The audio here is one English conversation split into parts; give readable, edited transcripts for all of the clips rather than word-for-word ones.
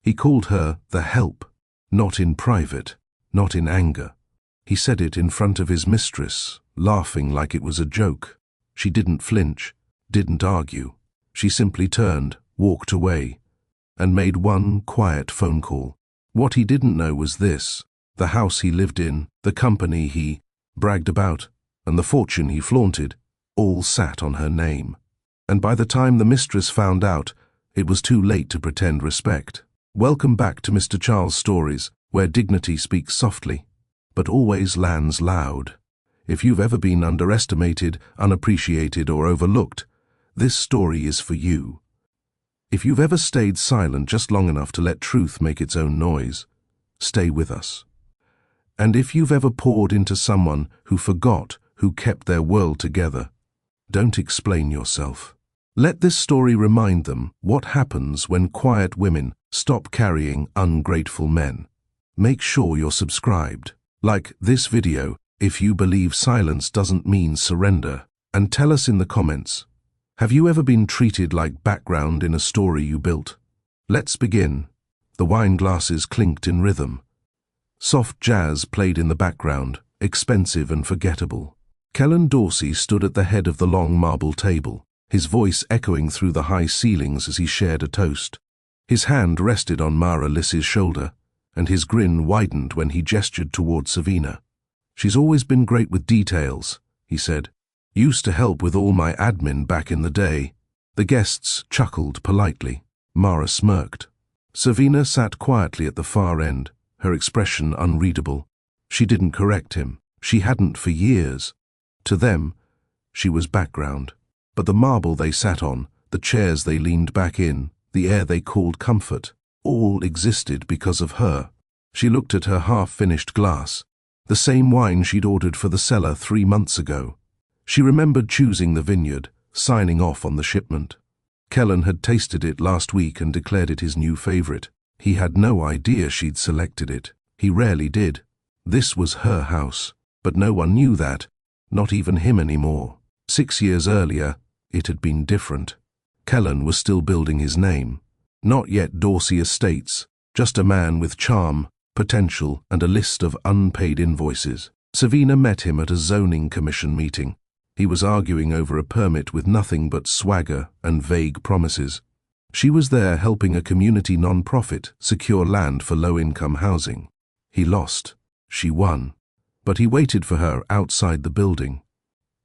He called her the help, not in private, not in anger. He said it in front of his mistress, laughing like it was a joke. She didn't flinch, didn't argue. She simply turned, walked away, and made one quiet phone call. What he didn't know was this: the house he lived in, the company he bragged about, and the fortune he flaunted, all sat on her name. And by the time the mistress found out, it was too late to pretend respect. Welcome back to Mr. Charles Stories, where dignity speaks softly, but always lands loud. If you've ever been underestimated, unappreciated, or overlooked, this story is for you. If you've ever stayed silent just long enough to let truth make its own noise, stay with us. And if you've ever poured into someone who forgot, who kept their world together, don't explain yourself. Let this story remind them what happens when quiet women stop carrying ungrateful men. Make sure you're subscribed. Like this video if you believe silence doesn't mean surrender, and tell us in the comments, have you ever been treated like background in a story you built? Let's begin. The wine glasses clinked in rhythm. Soft jazz played in the background, expensive and forgettable. Kellen Dorsey stood at the head of the long marble table, his voice echoing through the high ceilings as he shared a toast. His hand rested on Mara Liss's shoulder, and his grin widened when he gestured toward Savina. "She's always been great with details," he said. "Used to help with all my admin back in the day." The guests chuckled politely. Mara smirked. Savina sat quietly at the far end, her expression unreadable. She didn't correct him. She hadn't for years. To them, she was background. But the marble they sat on, the chairs they leaned back in, the air they called comfort, all existed because of her. She looked at her half-finished glass, the same wine she'd ordered for the cellar 3 months ago. She remembered choosing the vineyard, signing off on the shipment. Kellen had tasted it last week and declared it his new favorite. He had no idea she'd selected it. He rarely did. This was her house, but no one knew that, not even him anymore. 6 years earlier, it had been different. Kellen was still building his name. Not yet Dorsey Estates, just a man with charm, potential, and a list of unpaid invoices. Savina met him at a zoning commission meeting. He was arguing over a permit with nothing but swagger and vague promises. She was there helping a community non-profit secure land for low-income housing. He lost. She won. But he waited for her outside the building.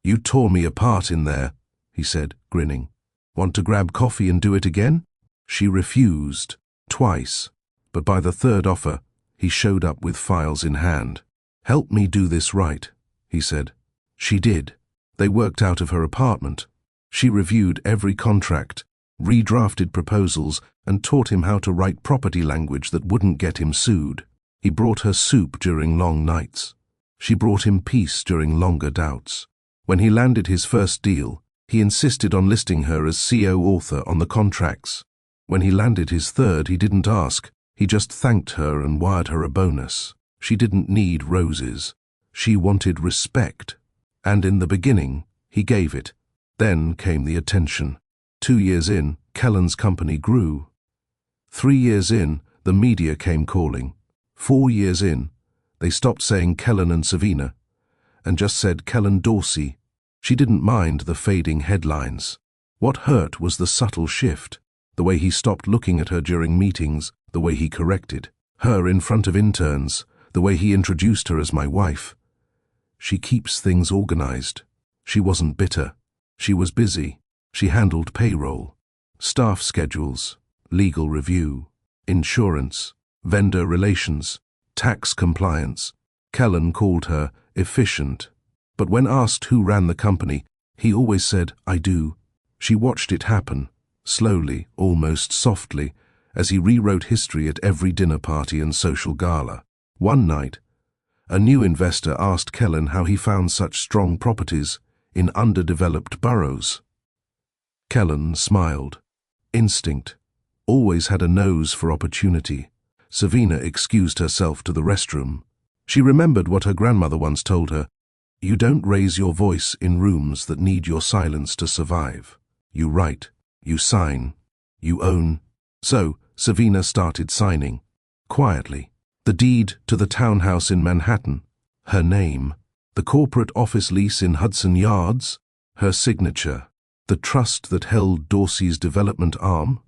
"You tore me apart in there," he said, grinning. "Want to grab coffee and do it again?" She refused, twice, but by the third offer, he showed up with files in hand. "Help me do this right," he said. She did. They worked out of her apartment. She reviewed every contract, redrafted proposals, and taught him how to write property language that wouldn't get him sued. He brought her soup during long nights. She brought him peace during longer doubts. When he landed his first deal, he insisted on listing her as CO author on the contracts. When he landed his third, he didn't ask. He just thanked her and wired her a bonus. She didn't need roses. She wanted respect. And in the beginning, he gave it. Then came the attention. 2 years in, Kellen's company grew. 3 years in, the media came calling. 4 years in, they stopped saying Kellen and Savina, and just said Kellen Dorsey. She didn't mind the fading headlines. What hurt was the subtle shift, the way he stopped looking at her during meetings, the way he corrected her in front of interns, the way he introduced her as my wife. She keeps things organized. She wasn't bitter. She was busy. She handled payroll, staff schedules, legal review, insurance, vendor relations, tax compliance. Kellen called her efficient, but when asked who ran the company, he always said, "I do." She watched it happen, slowly, almost softly, as he rewrote history at every dinner party and social gala. One night, a new investor asked Kellen how he found such strong properties in underdeveloped boroughs. Kellen smiled. Instinct. Always had a nose for opportunity. Savina excused herself to the restroom. She remembered what her grandmother once told her. "You don't raise your voice in rooms that need your silence to survive. You write, you sign, you own." So, Savina started signing. Quietly. The deed to the townhouse in Manhattan. Her name. The corporate office lease in Hudson Yards. Her signature. The trust that held Dorsey's development arm.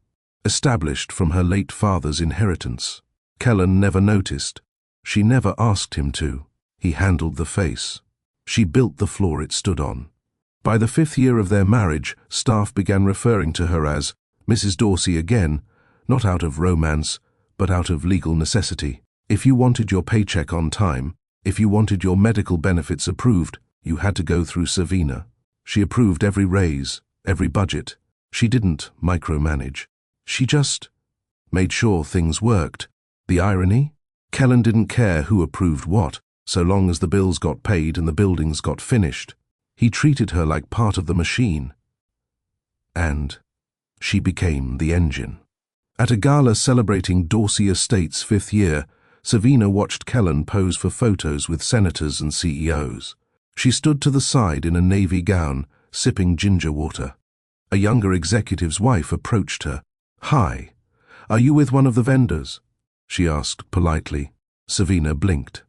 Established from her late father's inheritance. Kellen never noticed. She never asked him to. He handled the face. She built the floor it stood on. By the 5th year of their marriage, staff began referring to her as Mrs. Dorsey again, not out of romance, but out of legal necessity. If you wanted your paycheck on time, if you wanted your medical benefits approved, you had to go through Savina. She approved every raise, every budget. She didn't micromanage. She just made sure things worked. The irony? Kellen didn't care who approved what, so long as the bills got paid and the buildings got finished. He treated her like part of the machine. And she became the engine. At a gala celebrating Dorsey Estate's 5th year, Savina watched Kellen pose for photos with senators and CEOs. She stood to the side in a navy gown, sipping ginger water. A younger executive's wife approached her. "Hi, are you with one of the vendors?" she asked politely. Savina blinked,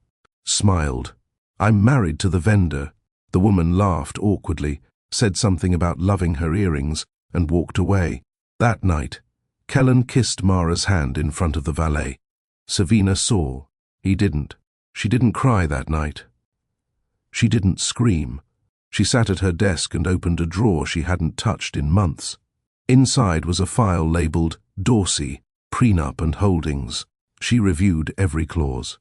smiled. "I'm married to the vendor." The woman laughed awkwardly, said something about loving her earrings, and walked away. That night, Kellen kissed Mara's hand in front of the valet. Savina saw. He didn't. She didn't cry that night. She didn't scream. She sat at her desk and opened a drawer she hadn't touched in months. Inside was a file labeled Dorsey, Prenup and Holdings. She reviewed every clause,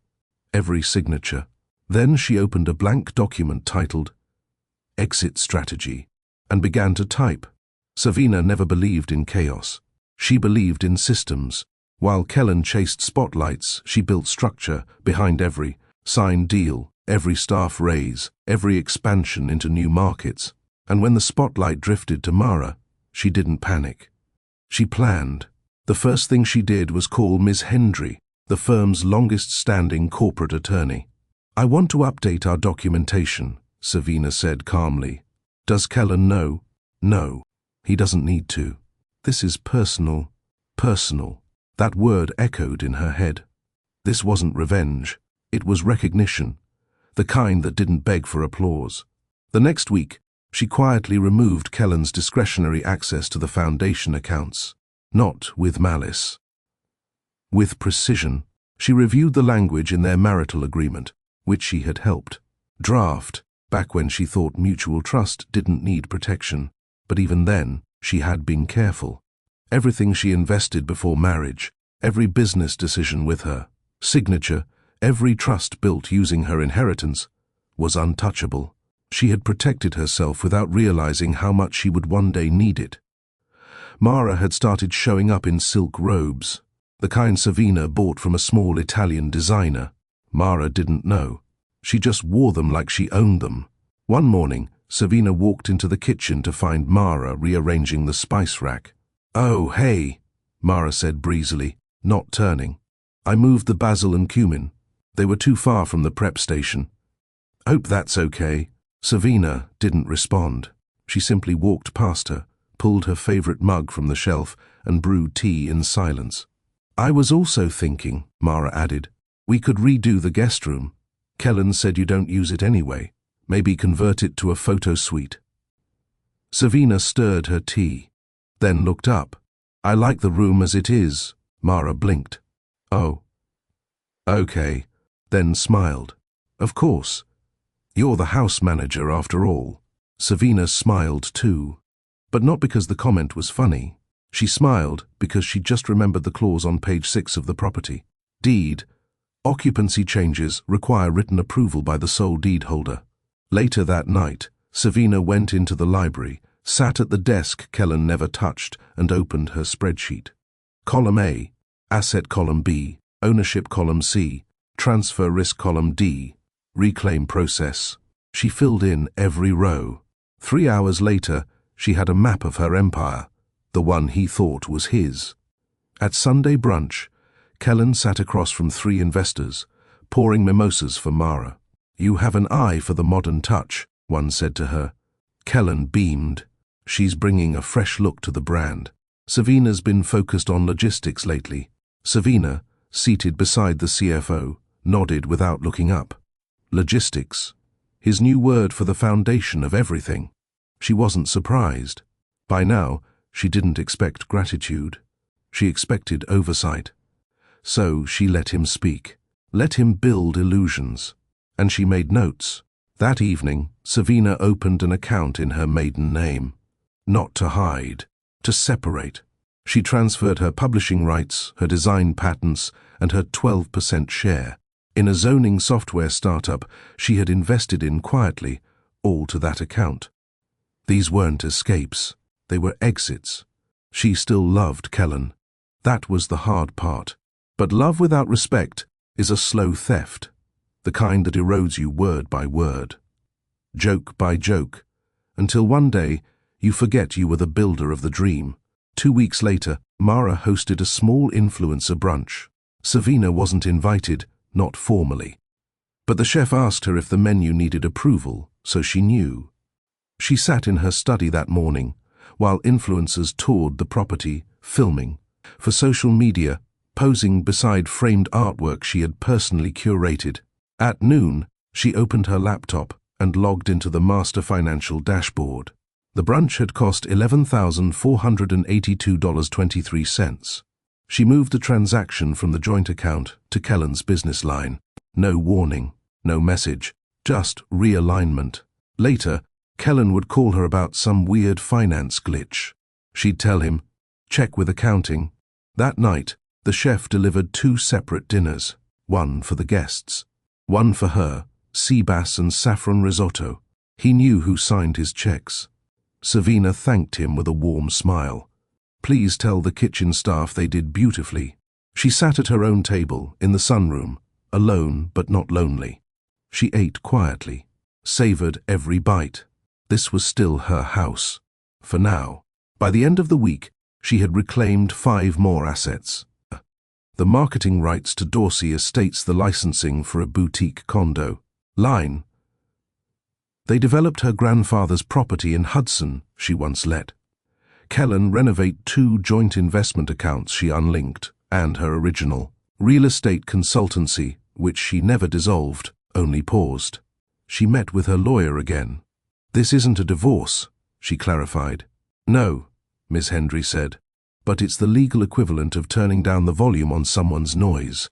every signature. Then she opened a blank document titled Exit Strategy and began to type. Savina never believed in chaos. She believed in systems. While Kellen chased spotlights, she built structure behind every signed deal, every staff raise, every expansion into new markets. And when the spotlight drifted to Mara, she didn't panic. She planned. The first thing she did was call Ms. Hendry, the firm's longest-standing corporate attorney. "I want to update our documentation," Savina said calmly. "Does Kellen know?" "No, he doesn't need to. This is personal." Personal. That word echoed in her head. This wasn't revenge. It was recognition. The kind that didn't beg for applause. The next week, she quietly removed Kellen's discretionary access to the foundation accounts. Not with malice. With precision, she reviewed the language in their marital agreement, which she had helped draft back when she thought mutual trust didn't need protection. But even then, she had been careful. Everything she invested before marriage, every business decision with her signature, every trust built using her inheritance, was untouchable. She had protected herself without realizing how much she would one day need it. Mara had started showing up in silk robes, the kind Savina bought from a small Italian designer. Mara didn't know. She just wore them like she owned them. One morning, Savina walked into the kitchen to find Mara rearranging the spice rack. "Oh, hey," Mara said breezily, not turning. "I moved the basil and cumin. They were too far from the prep station." "Hope that's okay." Savina didn't respond. She simply walked past her, pulled her favorite mug from the shelf, and brewed tea in silence. "I was also thinking," Mara added, "we could redo the guest room. Kellen said you don't use it anyway. Maybe convert it to a photo suite." Savina stirred her tea, then looked up. "I like the room as it is." Mara blinked. "Oh. Okay," then smiled. "Of course. You're the house manager after all." Savina smiled too, but not because the comment was funny. She smiled because she just remembered the clause on page 6 of the property deed. Occupancy changes require written approval by the sole deed holder. Later that night, Savina went into the library, sat at the desk Kellen never touched, and opened her spreadsheet. Column A, asset column B, ownership column C, transfer risk column D, reclaim process. She filled in every row. 3 hours later, she had a map of her empire, the one he thought was his. At Sunday brunch, Kellen sat across from 3 investors, pouring mimosas for Mara. "You have an eye for the modern touch," one said to her. Kellen beamed. "She's bringing a fresh look to the brand." Savina's been focused on logistics lately. Savina, seated beside the CFO, nodded without looking up. Logistics. His new word for the foundation of everything. She wasn't surprised. By now, she didn't expect gratitude. She expected oversight. So she let him speak. Let him build illusions. And she made notes. That evening, Savina opened an account in her maiden name. Not to hide, to separate. She transferred her publishing rights, her design patents, and her 12% share in a zoning software startup she had invested in quietly, all to that account. These weren't escapes, they were exits. She still loved Kellen. That was the hard part. But love without respect is a slow theft, the kind that erodes you word by word, joke by joke, until one day you forget you were the builder of the dream. 2 weeks later, Mara hosted a small influencer brunch. Savina wasn't invited, not formally. But the chef asked her if the menu needed approval, so she knew. She sat in her study that morning, while influencers toured the property, filming, for social media, posing beside framed artwork she had personally curated. At noon, she opened her laptop and logged into the master financial dashboard. The brunch had cost $11,482.23. She moved the transaction from the joint account to Kellen's business line. No warning, no message, just realignment. Later, Kellen would call her about some weird finance glitch. She'd tell him, check with accounting. That night, the chef delivered 2 separate dinners, one for the guests, one for her, sea bass and saffron risotto. He knew who signed his checks. Savina thanked him with a warm smile. Please tell the kitchen staff they did beautifully. She sat at her own table in the sunroom, alone but not lonely. She ate quietly, savored every bite. This was still her house. For now. By the end of the week, she had reclaimed 5 more assets. The marketing rights to Dorsey Estates, the licensing for a boutique condo line. They developed her grandfather's property in Hudson she once let. Kellen renovate 2 joint investment accounts she unlinked, and her original real estate consultancy, which she never dissolved, only paused. She met with her lawyer again. This isn't a divorce, she clarified. No, Ms. Hendry said, but it's the legal equivalent of turning down the volume on someone's noise.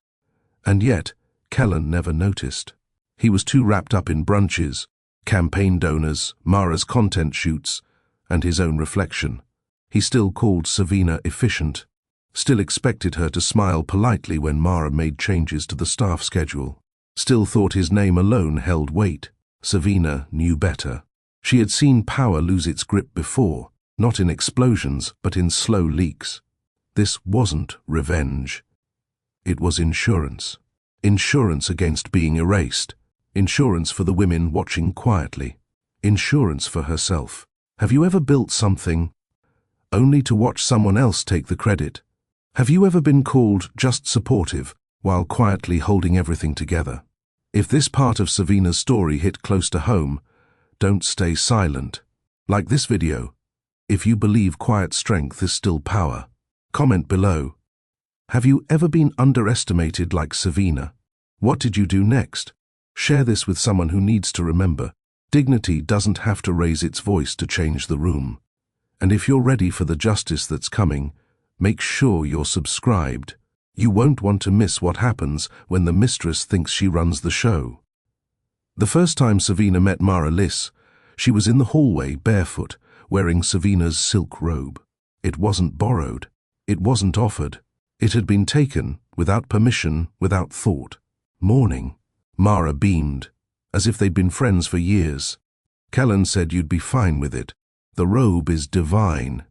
And yet, Kellen never noticed. He was too wrapped up in brunches, campaign donors, Mara's content shoots, and his own reflection. He still called Savina efficient, still expected her to smile politely when Mara made changes to the staff schedule, still thought his name alone held weight. Savina knew better. She had seen power lose its grip before, not in explosions, but in slow leaks. This wasn't revenge. It was insurance. Insurance against being erased. Insurance for the women watching quietly. Insurance for herself. Have you ever built something only to watch someone else take the credit? Have you ever been called just supportive while quietly holding everything together? If this part of Savina's story hit close to home, don't stay silent. Like this video, if you believe quiet strength is still power. Comment below. Have you ever been underestimated like Savina? What did you do next? Share this with someone who needs to remember. Dignity doesn't have to raise its voice to change the room. And if you're ready for the justice that's coming, make sure you're subscribed. You won't want to miss what happens when the mistress thinks she runs the show. The first time Savina met Mara Liss, she was in the hallway barefoot, wearing Savina's silk robe. It wasn't borrowed. It wasn't offered. It had been taken, without permission, without thought. Morning. Mara beamed, as if they'd been friends for years. Kellen said you'd be fine with it. The robe is divine.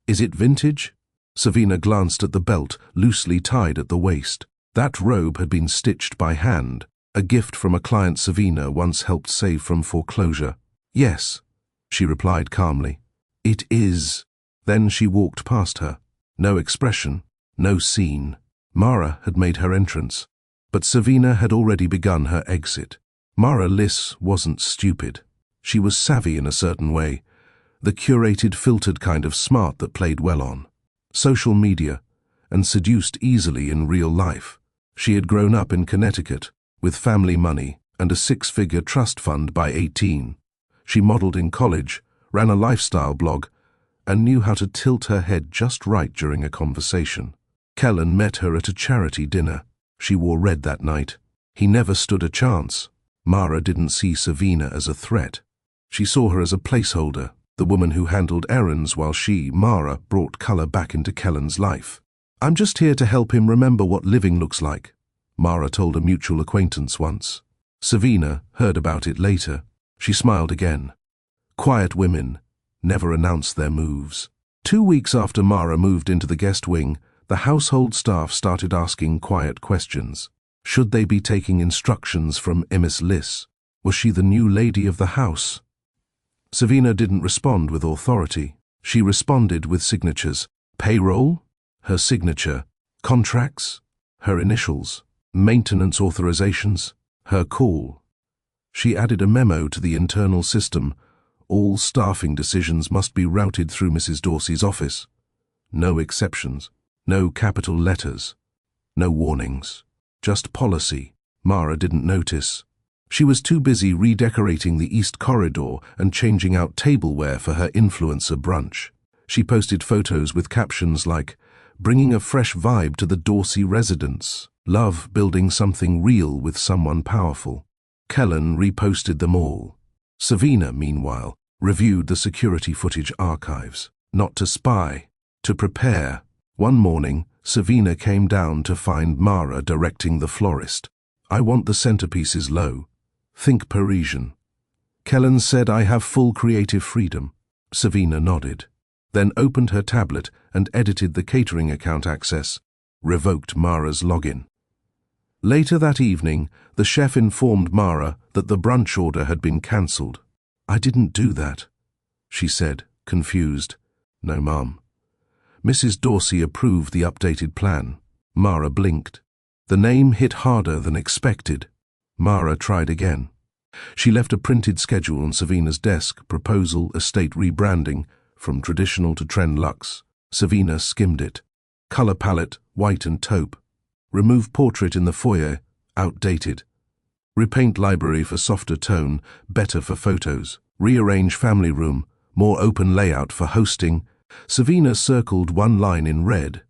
Is it vintage? Savina glanced at the belt, loosely tied at the waist. That robe had been stitched by hand, a gift from a client Savina once helped save from foreclosure. Yes, she replied calmly. It is. Then she walked past her. No expression, no scene. Mara had made her entrance, but Savina had already begun her exit. Mara Liss wasn't stupid. She was savvy in a certain way, the curated, filtered kind of smart that played well on. social media, and seduced easily in real life. She had grown up in Connecticut, with family money and a six-figure trust fund by 18. She modeled in college, ran a lifestyle blog, and knew how to tilt her head just right during a conversation. Kellen met her at a charity dinner. She wore red that night. He never stood a chance. Mara didn't see Savina as a threat. She saw her as a placeholder, the woman who handled errands while she, Mara, brought color back into Kellen's life. "I'm just here to help him remember what living looks like," Mara told a mutual acquaintance once. Savina heard about it later. She smiled again. Quiet women never announced their moves. 2 weeks after Mara moved into the guest wing, the household staff started asking quiet questions. Should they be taking instructions from Miss Liss? Was she the new lady of the house? Savina didn't respond with authority. She responded with signatures. Payroll? Her signature. Contracts? Her initials. Maintenance authorizations? Her call. She added a memo to the internal system. All staffing decisions must be routed through Mrs. Dorsey's office. No exceptions. No capital letters. No warnings. Just policy. Mara didn't notice. She was too busy redecorating the East Corridor and changing out tableware for her influencer brunch. She posted photos with captions like, "Bringing a fresh vibe to the Dorsey residence. Love building something real with someone powerful." Kellen reposted them all. Savina, meanwhile, reviewed the security footage archives. Not to spy, to prepare. One morning, Savina came down to find Mara directing the florist. "I want the centerpieces low. Think Parisian." Kellen said, "I have full creative freedom." Savina nodded, then opened her tablet and edited the catering account access, revoked Mara's login. Later that evening, the chef informed Mara that the brunch order had been cancelled. "I didn't do that," she said, confused. "No, Mom." Mrs. Dorsey approved the updated plan. Mara blinked. The name hit harder than expected. Mara tried again. She left a printed schedule on Savina's desk, proposal, estate rebranding, from traditional to trend luxe. Savina skimmed it. Color palette, white and taupe. Remove portrait in the foyer, outdated. Repaint library for softer tone, better for photos. Rearrange family room, more open layout for hosting. Savina circled one line in red.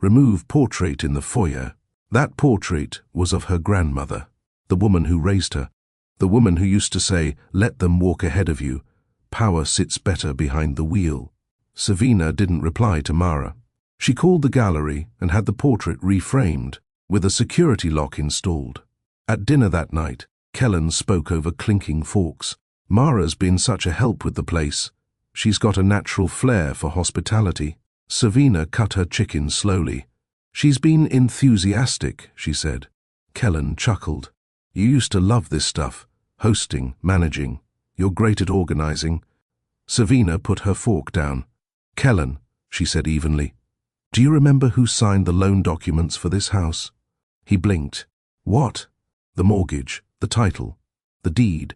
Remove portrait in the foyer. That portrait was of her grandmother, the woman who raised her, the woman who used to say, "Let them walk ahead of you. Power sits better behind the wheel." Savina didn't reply to Mara. She called the gallery and had the portrait reframed, with a security lock installed. At dinner that night, Kellen spoke over clinking forks. "Mara's been such a help with the place. She's got a natural flair for hospitality." Savina cut her chicken slowly. "She's been enthusiastic," she said. Kellen chuckled. "You used to love this stuff. Hosting, managing. You're great at organizing." Savina put her fork down. "Kellen," she said evenly, "do you remember who signed the loan documents for this house?" He blinked. "What?" "The mortgage, the title, the deed.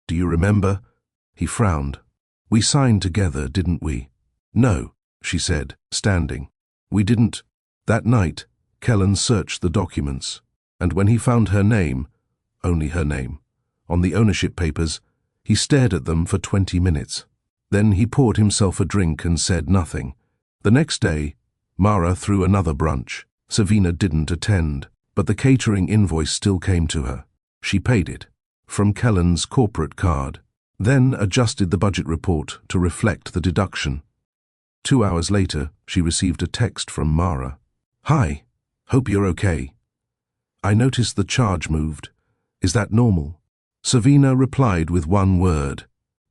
Do you remember?" He frowned. "We signed together, didn't we?" "No," she said, standing. "We didn't." That night, Kellen searched the documents, and when he found her name, only her name, on the ownership papers, he stared at them for 20 minutes. Then he poured himself a drink and said nothing. The next day, Mara threw another brunch. Savina didn't attend, but the catering invoice still came to her. She paid it, from Kellen's corporate card, then adjusted the budget report to reflect the deduction. 2 hours later, she received a text from Mara. "Hi, hope you're okay. I noticed the charge moved. Is that normal?" Savina replied with one word.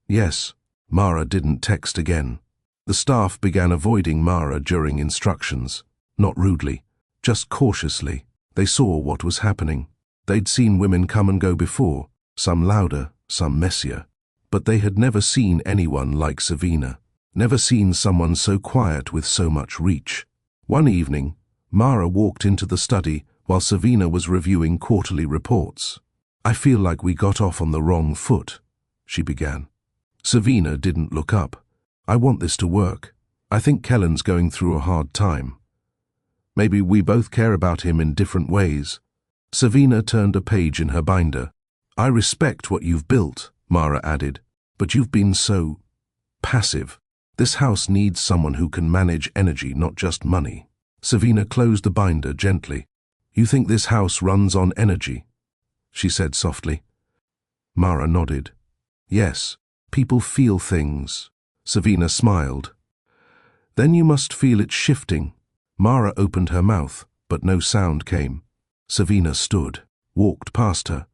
"Yes." Mara didn't text again. The staff began avoiding Mara during instructions, not rudely, just cautiously. They saw what was happening. They'd seen women come and go before, some louder, some messier, but they had never seen anyone like Savina, never seen someone so quiet with so much reach. One evening, Mara walked into the study while Savina was reviewing quarterly reports. "I feel like we got off on the wrong foot," she began. Savina didn't look up. "I want this to work. I think Kellen's going through a hard time. Maybe we both care about him in different ways. Savina turned a page in her binder. I respect what you've built, Mara added, but you've been so passive. This house needs someone who can manage energy, not just money. Savina closed the binder gently. You think this house runs on energy? She said softly. Mara nodded. Yes, people feel things. Savina smiled. Then you must feel it shifting. Mara opened her mouth, but no sound came. Savina stood, walked past her.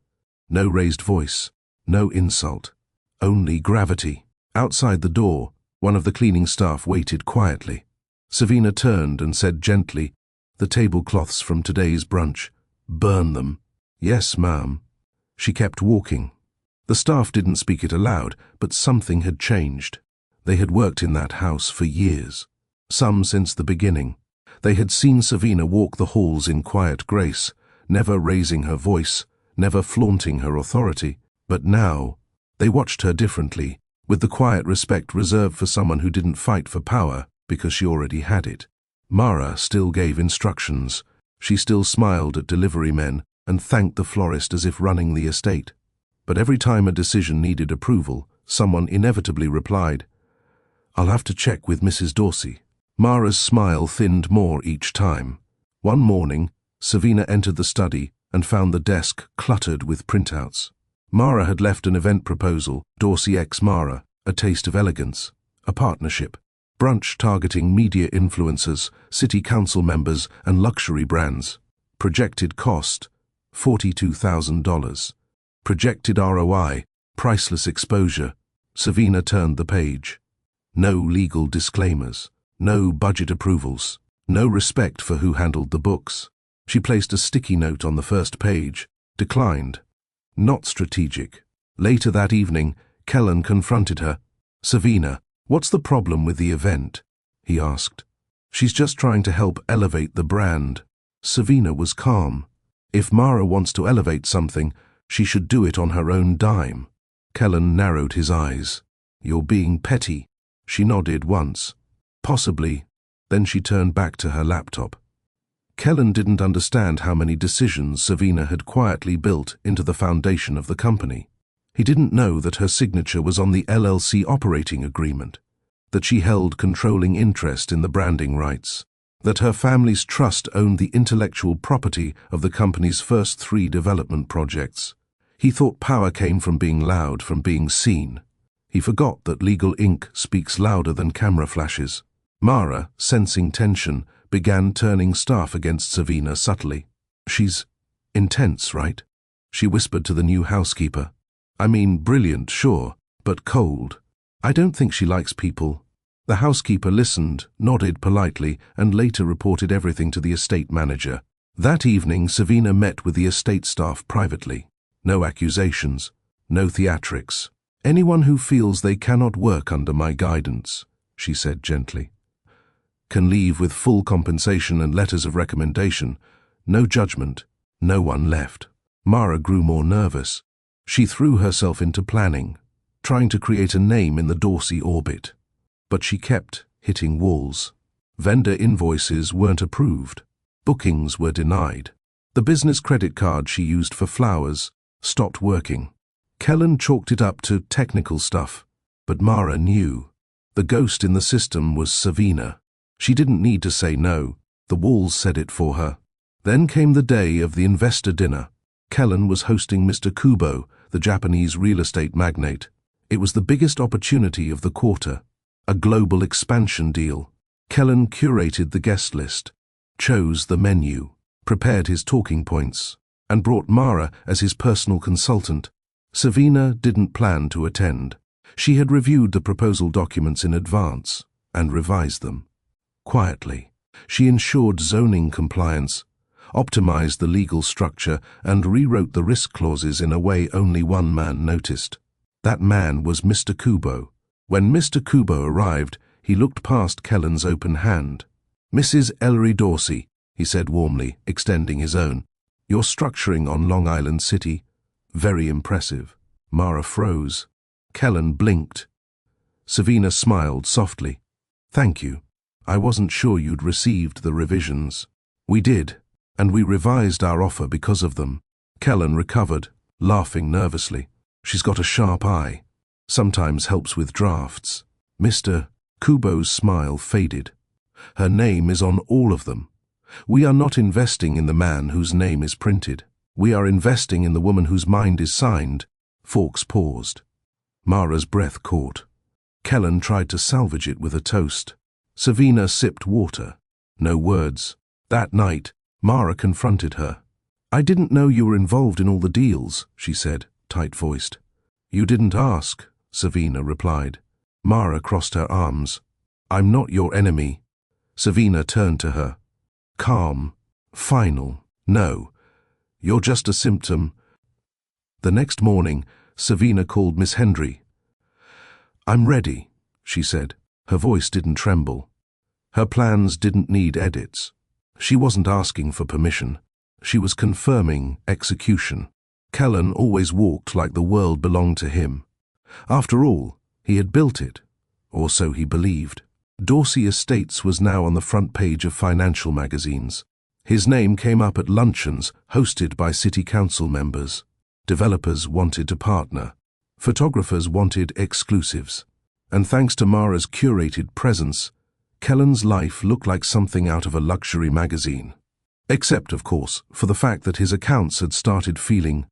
No raised voice, no insult, only gravity. Outside the door, one of the cleaning staff waited quietly. Savina turned and said gently, the tablecloths from today's brunch, burn them. Yes, ma'am. She kept walking. The staff didn't speak it aloud, but something had changed. They had worked in that house for years, some since the beginning. They had seen Savina walk the halls in quiet grace, never raising her voice, never flaunting her authority. But now, they watched her differently, with the quiet respect reserved for someone who didn't fight for power because she already had it. Mara still gave instructions. She still smiled at delivery men and thanked the florist as if running the estate. But every time a decision needed approval, someone inevitably replied, I'll have to check with Mrs. Dorsey. Mara's smile thinned more each time. One morning, Savina entered the study and found the desk cluttered with printouts. Mara had left an event proposal, Dorsey x Mara, a taste of elegance, a partnership, brunch targeting media influencers, city council members and luxury brands. Projected cost, $42,000. Projected ROI, priceless exposure. Savina turned the page. No legal disclaimers, no budget approvals, no respect for who handled the books. She placed a sticky note on the first page, declined. Not strategic. Later that evening, Kellen confronted her. Savina, what's the problem with the event? He asked. She's just trying to help elevate the brand. Savina was calm. If Mara wants to elevate something, she should do it on her own dime. Kellen narrowed his eyes. You're being petty. She nodded once. Possibly. Then she turned back to her laptop. Kellen didn't understand how many decisions Savina had quietly built into the foundation of the company. He didn't know that her signature was on the LLC operating agreement, that she held controlling interest in the branding rights, that her family's trust owned the intellectual property of the company's first 3 development projects. He thought power came from being loud, from being seen. He forgot that legal ink speaks louder than camera flashes. Mara, sensing tension, began turning staff against Savina subtly. She's intense, right? She whispered to the new housekeeper. I mean, brilliant, sure, but cold. I don't think she likes people. The housekeeper listened, nodded politely, and later reported everything to the estate manager. That evening, Savina met with the estate staff privately. No accusations, no theatrics. Anyone who feels they cannot work under my guidance, she said gently, can leave with full compensation and letters of recommendation. No judgment. No one left. Mara grew more nervous. She threw herself into planning, trying to create a name in the Dorsey orbit. But she kept hitting walls. Vendor invoices weren't approved. Bookings were denied. The business credit card she used for flowers stopped working. Kellen chalked it up to technical stuff, but Mara knew. The ghost in the system was Savina. She didn't need to say no. The walls said it for her. Then came the day of the investor dinner. Kellen was hosting Mr. Kubo, the Japanese real estate magnate. It was the biggest opportunity of the quarter, a global expansion deal. Kellen curated the guest list, chose the menu, prepared his talking points, and brought Mara as his personal consultant. Savina didn't plan to attend. She had reviewed the proposal documents in advance and revised them. Quietly, she ensured zoning compliance, optimized the legal structure, and rewrote the risk clauses in a way only one man noticed. That man was Mr. Kubo. When Mr. Kubo arrived, he looked past Kellen's open hand. Mrs. Ellery Dorsey, he said warmly, extending his own. You're structuring on Long Island City. Very impressive. Mara froze. Kellen blinked. Savina smiled softly. Thank you. I wasn't sure you'd received the revisions. We did, and we revised our offer because of them. Kellen recovered, laughing nervously. She's got a sharp eye. Sometimes helps with drafts. Mr. Kubo's smile faded. Her name is on all of them. We are not investing in the man whose name is printed. We are investing in the woman whose mind is signed. Fawkes paused. Mara's breath caught. Kellen tried to salvage it with a toast. Savina sipped water. No words. That night, Mara confronted her. I didn't know you were involved in all the deals, she said, tight-voiced. You didn't ask, Savina replied. Mara crossed her arms. I'm not your enemy. Savina turned to her. Calm. Final. No. You're just a symptom. The next morning, Savina called Miss Hendry. I'm ready, she said. Her voice didn't tremble. Her plans didn't need edits. She wasn't asking for permission. She was confirming execution. Kellen always walked like the world belonged to him. After all, he had built it, or so he believed. Dorsey Estates was now on the front page of financial magazines. His name came up at luncheons hosted by city council members. Developers wanted to partner. Photographers wanted exclusives. And thanks to Mara's curated presence, Kellen's life looked like something out of a luxury magazine. Except, of course, for the fact that his accounts had started feeling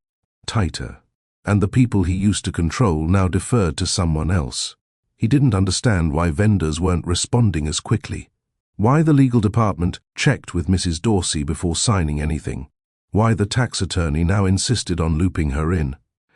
tighter, and the people he used to control now deferred to someone else. He didn't understand why vendors weren't responding as quickly, why the legal department checked with Mrs. Dorsey before signing anything, why the tax attorney now insisted on looping her in.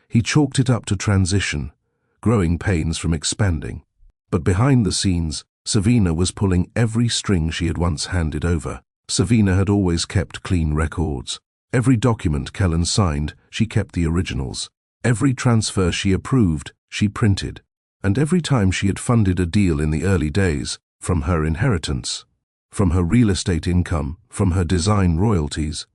He chalked it up to transition, growing pains from expanding. But behind the scenes, Savina was pulling every string she had once handed over. Savina had always kept clean records. Every document Kellen signed, she kept the originals. Every transfer she approved, she printed. And every time she had funded a deal in the early days, from her inheritance, from her real estate income, from her design royalties,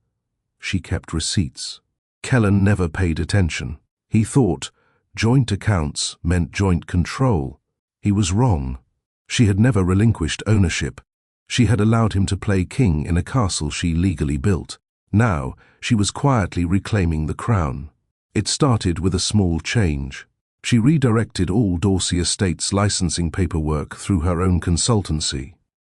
she kept receipts. Kellen never paid attention. He thought joint accounts meant joint control. He was wrong. She had never relinquished ownership. She had allowed him to play king in a castle she legally built. Now, she was quietly reclaiming the crown. It started with a small change. She redirected all Dorsey Estates licensing paperwork through her own consultancy,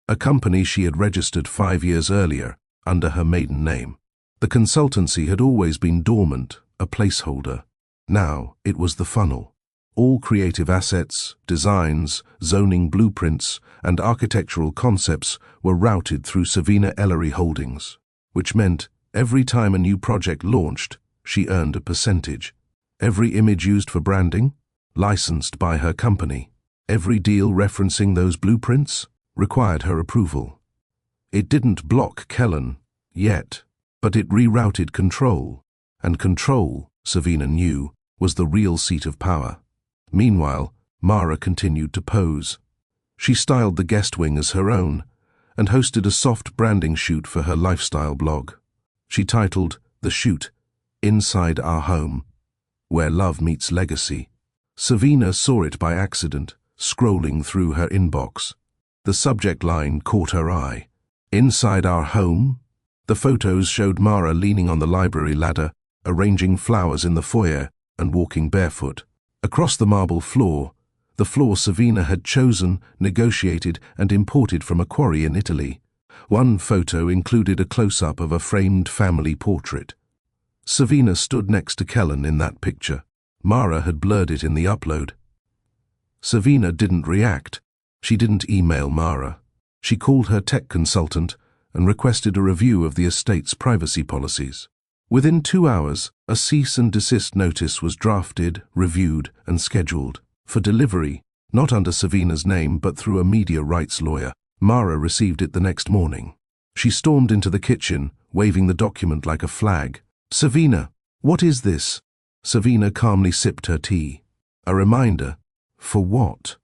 a company she had registered 5 years earlier under her maiden name. The consultancy had always been dormant, a placeholder. Now it was the funnel. All creative assets, designs, zoning blueprints, and architectural concepts were routed through Savina Ellery Holdings, which meant every time a new project launched, she earned a percentage. Every image used for branding, licensed by her company. Every deal referencing those blueprints required her approval. It didn't block Kellen, yet, but it rerouted control, and control, Savina knew, was the real seat of power. Meanwhile, Mara continued to pose. She styled the guest wing as her own, and hosted a soft branding shoot for her lifestyle blog. She titled the shoot, Inside Our Home, Where Love Meets Legacy. Savina saw it by accident, scrolling through her inbox. The subject line caught her eye. Inside Our Home? The photos showed Mara leaning on the library ladder, arranging flowers in the foyer and walking barefoot. Across the marble floor, the floor Savina had chosen, negotiated, and imported from a quarry in Italy. One photo included a close-up of a framed family portrait. Savina stood next to Kellen in that picture. Mara had blurred it in the upload. Savina didn't react. She didn't email Mara. She called her tech consultant and requested a review of the estate's privacy policies. Within 2 hours, a cease and desist notice was drafted, reviewed, and scheduled for delivery, not under Savina's name but through a media rights lawyer. Mara received it the next morning. She stormed into the kitchen, waving the document like a flag. Savina, what is this? Savina calmly sipped her tea. A reminder. For what?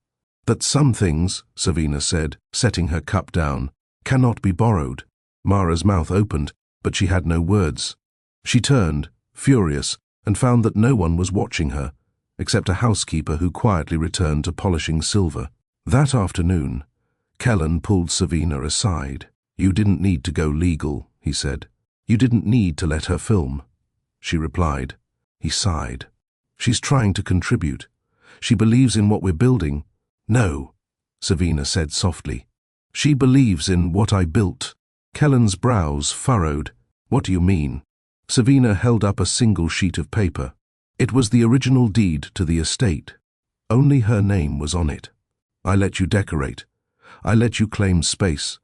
That some things, Savina said, setting her cup down, cannot be borrowed. Mara's mouth opened, but she had no words. She turned, furious, and found that no one was watching her, except a housekeeper who quietly returned to polishing silver. That afternoon, Kellen pulled Savina aside. "You didn't need to go legal," he said. "You didn't need to let her film." She replied. He sighed. "She's trying to contribute. She believes in what we're building." "No," Savina said softly. "She believes in what I built." Kellen's brows furrowed. "What do you mean?" Savina held up a single sheet of paper. It was the original deed to the estate. Only her name was on it. "I let you decorate. I let you claim space.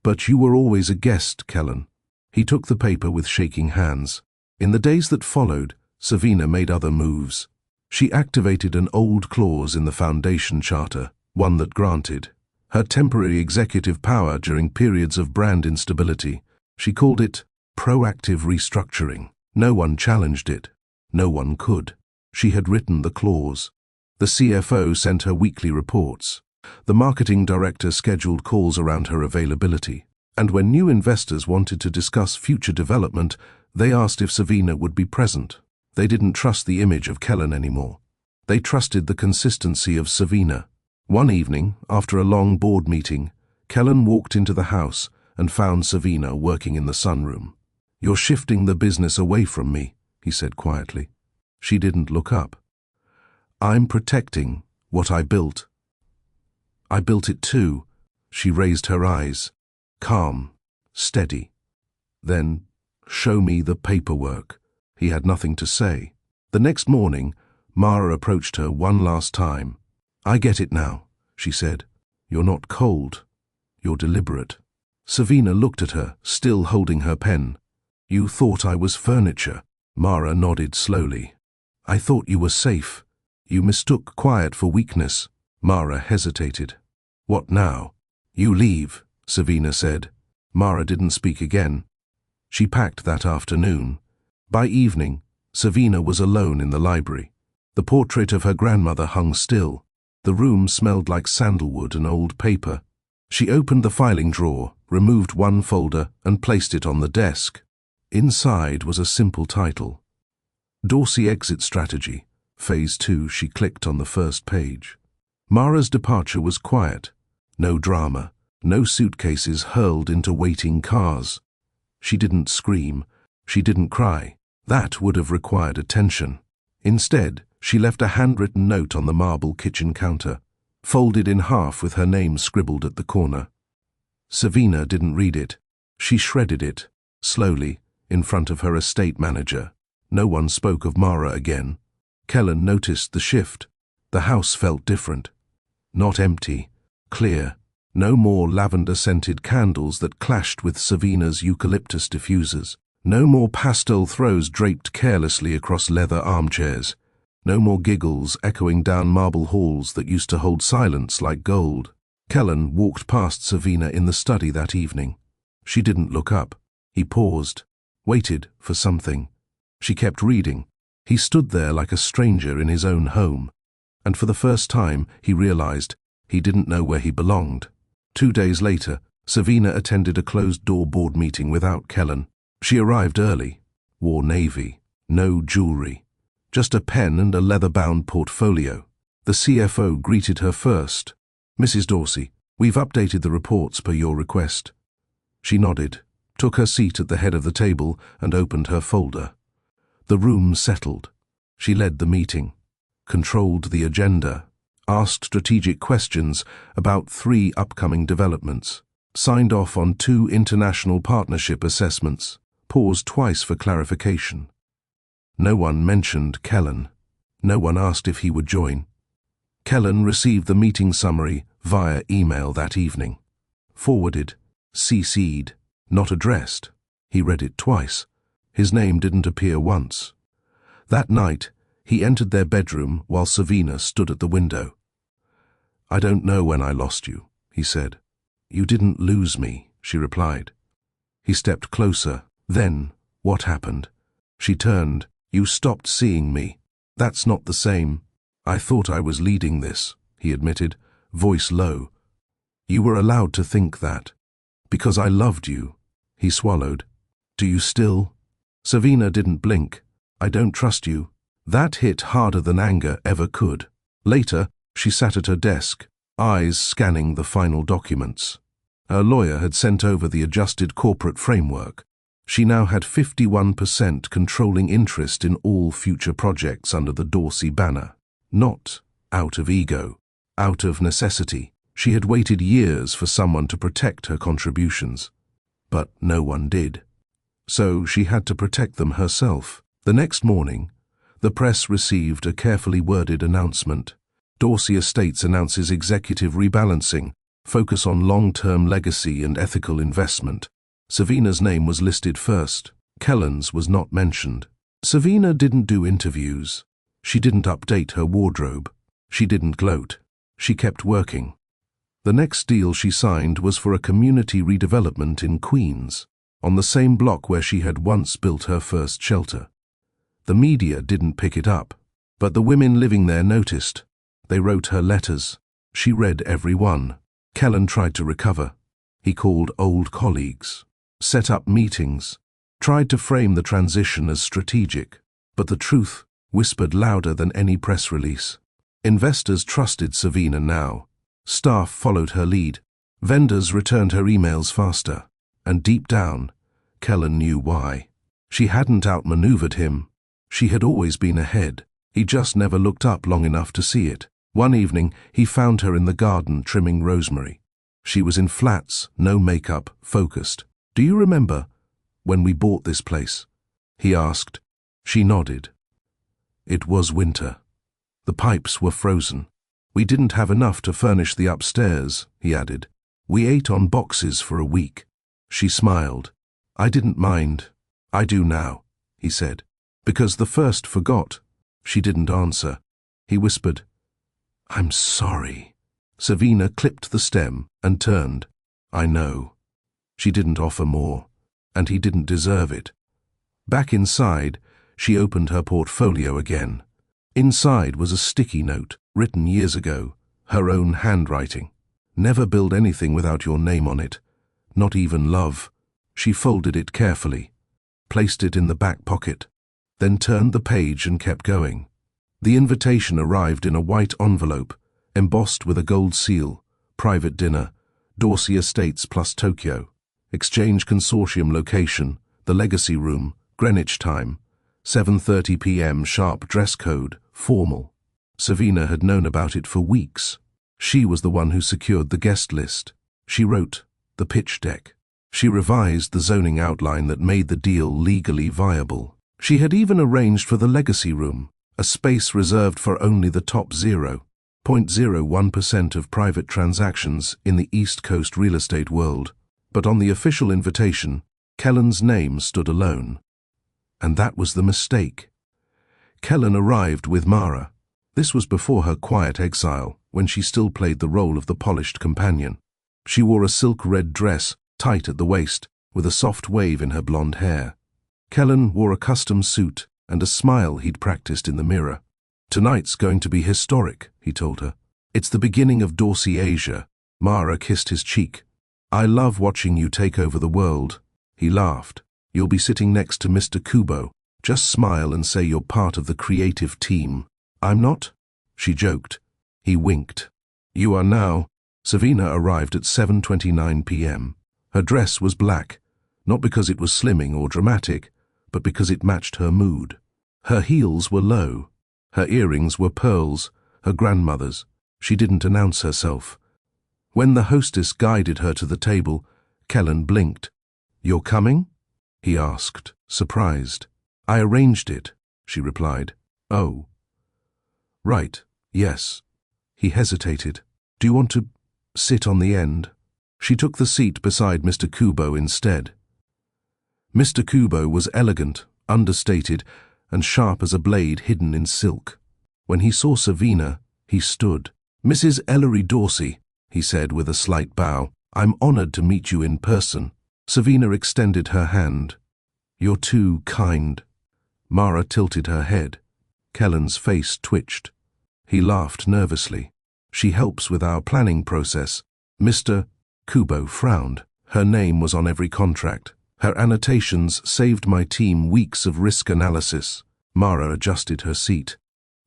But you were always a guest, Kellen." He took the paper with shaking hands. In the days that followed, Savina made other moves. She activated an old clause in the Foundation Charter, one that granted her temporary executive power during periods of brand instability. She called it proactive restructuring. No one challenged it. No one could. She had written the clause. The CFO sent her weekly reports. The marketing director scheduled calls around her availability. And when new investors wanted to discuss future development, they asked if Savina would be present. They didn't trust the image of Kellen anymore. They trusted the consistency of Savina. One evening, after a long board meeting, Kellen walked into the house and found Savina working in the sunroom. "You're shifting the business away from me," he said quietly. She didn't look up. "I'm protecting what I built." "I built it too." She raised her eyes, calm, steady. "Then, show me the paperwork." He had nothing to say. The next morning, Mara approached her one last time. "I get it now," she said. "You're not cold. You're deliberate." Savina looked at her, still holding her pen. "You thought I was furniture." Mara nodded slowly. "I thought you were safe. You mistook quiet for weakness." Mara hesitated. "What now?" "You leave," Savina said. Mara didn't speak again. She packed that afternoon. By evening, Savina was alone in the library. The portrait of her grandmother hung still. The room smelled like sandalwood and old paper. She opened the filing drawer, removed one folder, and placed it on the desk. Inside was a simple title. Dorsey Exit Strategy, Phase 2. She clicked on the first page. Mara's departure was quiet. No drama, no suitcases hurled into waiting cars. She didn't scream. She didn't cry. That would have required attention. Instead, she left a handwritten note on the marble kitchen counter, folded in half with her name scribbled at the corner. Savina didn't read it. She shredded it, slowly, in front of her estate manager. No one spoke of Mara again. Kellen noticed the shift. The house felt different. Not empty, clear. No more lavender-scented candles that clashed with Savina's eucalyptus diffusers. No more pastel throws draped carelessly across leather armchairs. No more giggles echoing down marble halls that used to hold silence like gold. Kellen walked past Savina in the study that evening. She didn't look up. He paused, waited for something. She kept reading. He stood there like a stranger in his own home. And for the first time, he realized he didn't know where he belonged. 2 days later, Savina attended a closed-door board meeting without Kellen. She arrived early, wore navy, no jewelry, just a pen and a leather-bound portfolio. The CFO greeted her first. "Mrs. Dorsey, we've updated the reports per your request." She nodded, took her seat at the head of the table, and opened her folder. The room settled. She led the meeting, controlled the agenda, asked strategic questions about 3 upcoming developments, signed off on 2 international partnership assessments, paused twice for clarification. No one mentioned Kellen. No one asked if he would join. Kellen received the meeting summary via email that evening. Forwarded, CC'd, not addressed. He read it twice. His name didn't appear once. That night, he entered their bedroom while Savina stood at the window. "I don't know when I lost you," he said. "You didn't lose me," she replied. He stepped closer. "Then, what happened?" She turned. "You stopped seeing me. That's not the same." "I thought I was leading this," he admitted, voice low. "You were allowed to think that. Because I loved you." He swallowed. "Do you still?" Savina didn't blink. "I don't trust you." That hit harder than anger ever could. Later, she sat at her desk, eyes scanning the final documents. Her lawyer had sent over the adjusted corporate framework. She now had 51% controlling interest in all future projects under the Dorsey banner. Not out of ego, out of necessity. She had waited years for someone to protect her contributions. But no one did. So she had to protect them herself. The next morning, the press received a carefully worded announcement. Dorsey Estates announces executive rebalancing, focus on long-term legacy and ethical investment. Savina's name was listed first. Kellen's was not mentioned. Savina didn't do interviews. She didn't update her wardrobe. She didn't gloat. She kept working. The next deal she signed was for a community redevelopment in Queens, on the same block where she had once built her first shelter. The media didn't pick it up, but the women living there noticed. They wrote her letters. She read every one. Kellen tried to recover. He called old colleagues, set up meetings, tried to frame the transition as strategic, but the truth whispered louder than any press release. Investors trusted Savina now. Staff followed her lead. Vendors returned her emails faster. And deep down, Kellen knew why. She hadn't outmaneuvered him. She had always been ahead. He just never looked up long enough to see it. One evening, he found her in the garden trimming rosemary. She was in flats, no makeup, focused. "Do you remember when we bought this place?" he asked. She nodded. It was winter. The pipes were frozen. "We didn't have enough to furnish the upstairs," he added. "We ate on boxes for a week." She smiled. "I didn't mind. I do now," he said. "Because the first forgot." She didn't answer. He whispered, "I'm sorry." Savina clipped the stem and turned. "I know." She didn't offer more, and he didn't deserve it. Back inside, she opened her portfolio again. Inside was a sticky note, written years ago, her own handwriting. "Never build anything without your name on it, not even love." She folded it carefully, placed it in the back pocket, then turned the page and kept going. The invitation arrived in a white envelope, embossed with a gold seal. Private dinner, Dorsey Estates plus Tokyo. Exchange consortium location, the Legacy Room, Greenwich time. 7:30 p.m. sharp dress code, formal. Savina had known about it for weeks. She was the one who secured the guest list. She wrote the pitch deck. She revised the zoning outline that made the deal legally viable. She had even arranged for the Legacy Room, a space reserved for only the top 0.01% of private transactions in the East Coast real estate world. But on the official invitation, Kellen's name stood alone. And that was the mistake. Kellen arrived with Mara. This was before her quiet exile, when she still played the role of the polished companion. She wore a silk red dress, tight at the waist, with a soft wave in her blonde hair. Kellen wore a custom suit and a smile he'd practiced in the mirror. "Tonight's going to be historic," he told her. "It's the beginning of Dorsey Asia." Mara kissed his cheek. "I love watching you take over the world." He laughed. "You'll be sitting next to Mr. Kubo. Just smile and say you're part of the creative team." "I'm not," she joked. He winked. "You are now." Savina arrived at 7:29 p.m. Her dress was black, not because it was slimming or dramatic, but because it matched her mood. Her heels were low. Her earrings were pearls, her grandmother's. She didn't announce herself. When the hostess guided her to the table, Kellen blinked. "You're coming?" he asked, surprised. "I arranged it," she replied. "Oh. Right, yes." He hesitated. "Do you want to sit on the end?" She took the seat beside Mr. Kubo instead. Mr. Kubo was elegant, understated, and sharp as a blade hidden in silk. When he saw Savina, he stood. "Mrs. Ellery Dorsey," he said with a slight bow, "I'm honored to meet you in person." Savina extended her hand. "You're too kind." Mara tilted her head. Kellen's face twitched. He laughed nervously. "She helps with our planning process." Mr. Kubo frowned. Her name was on every contract. Her annotations saved my team weeks of risk analysis. Mara adjusted her seat.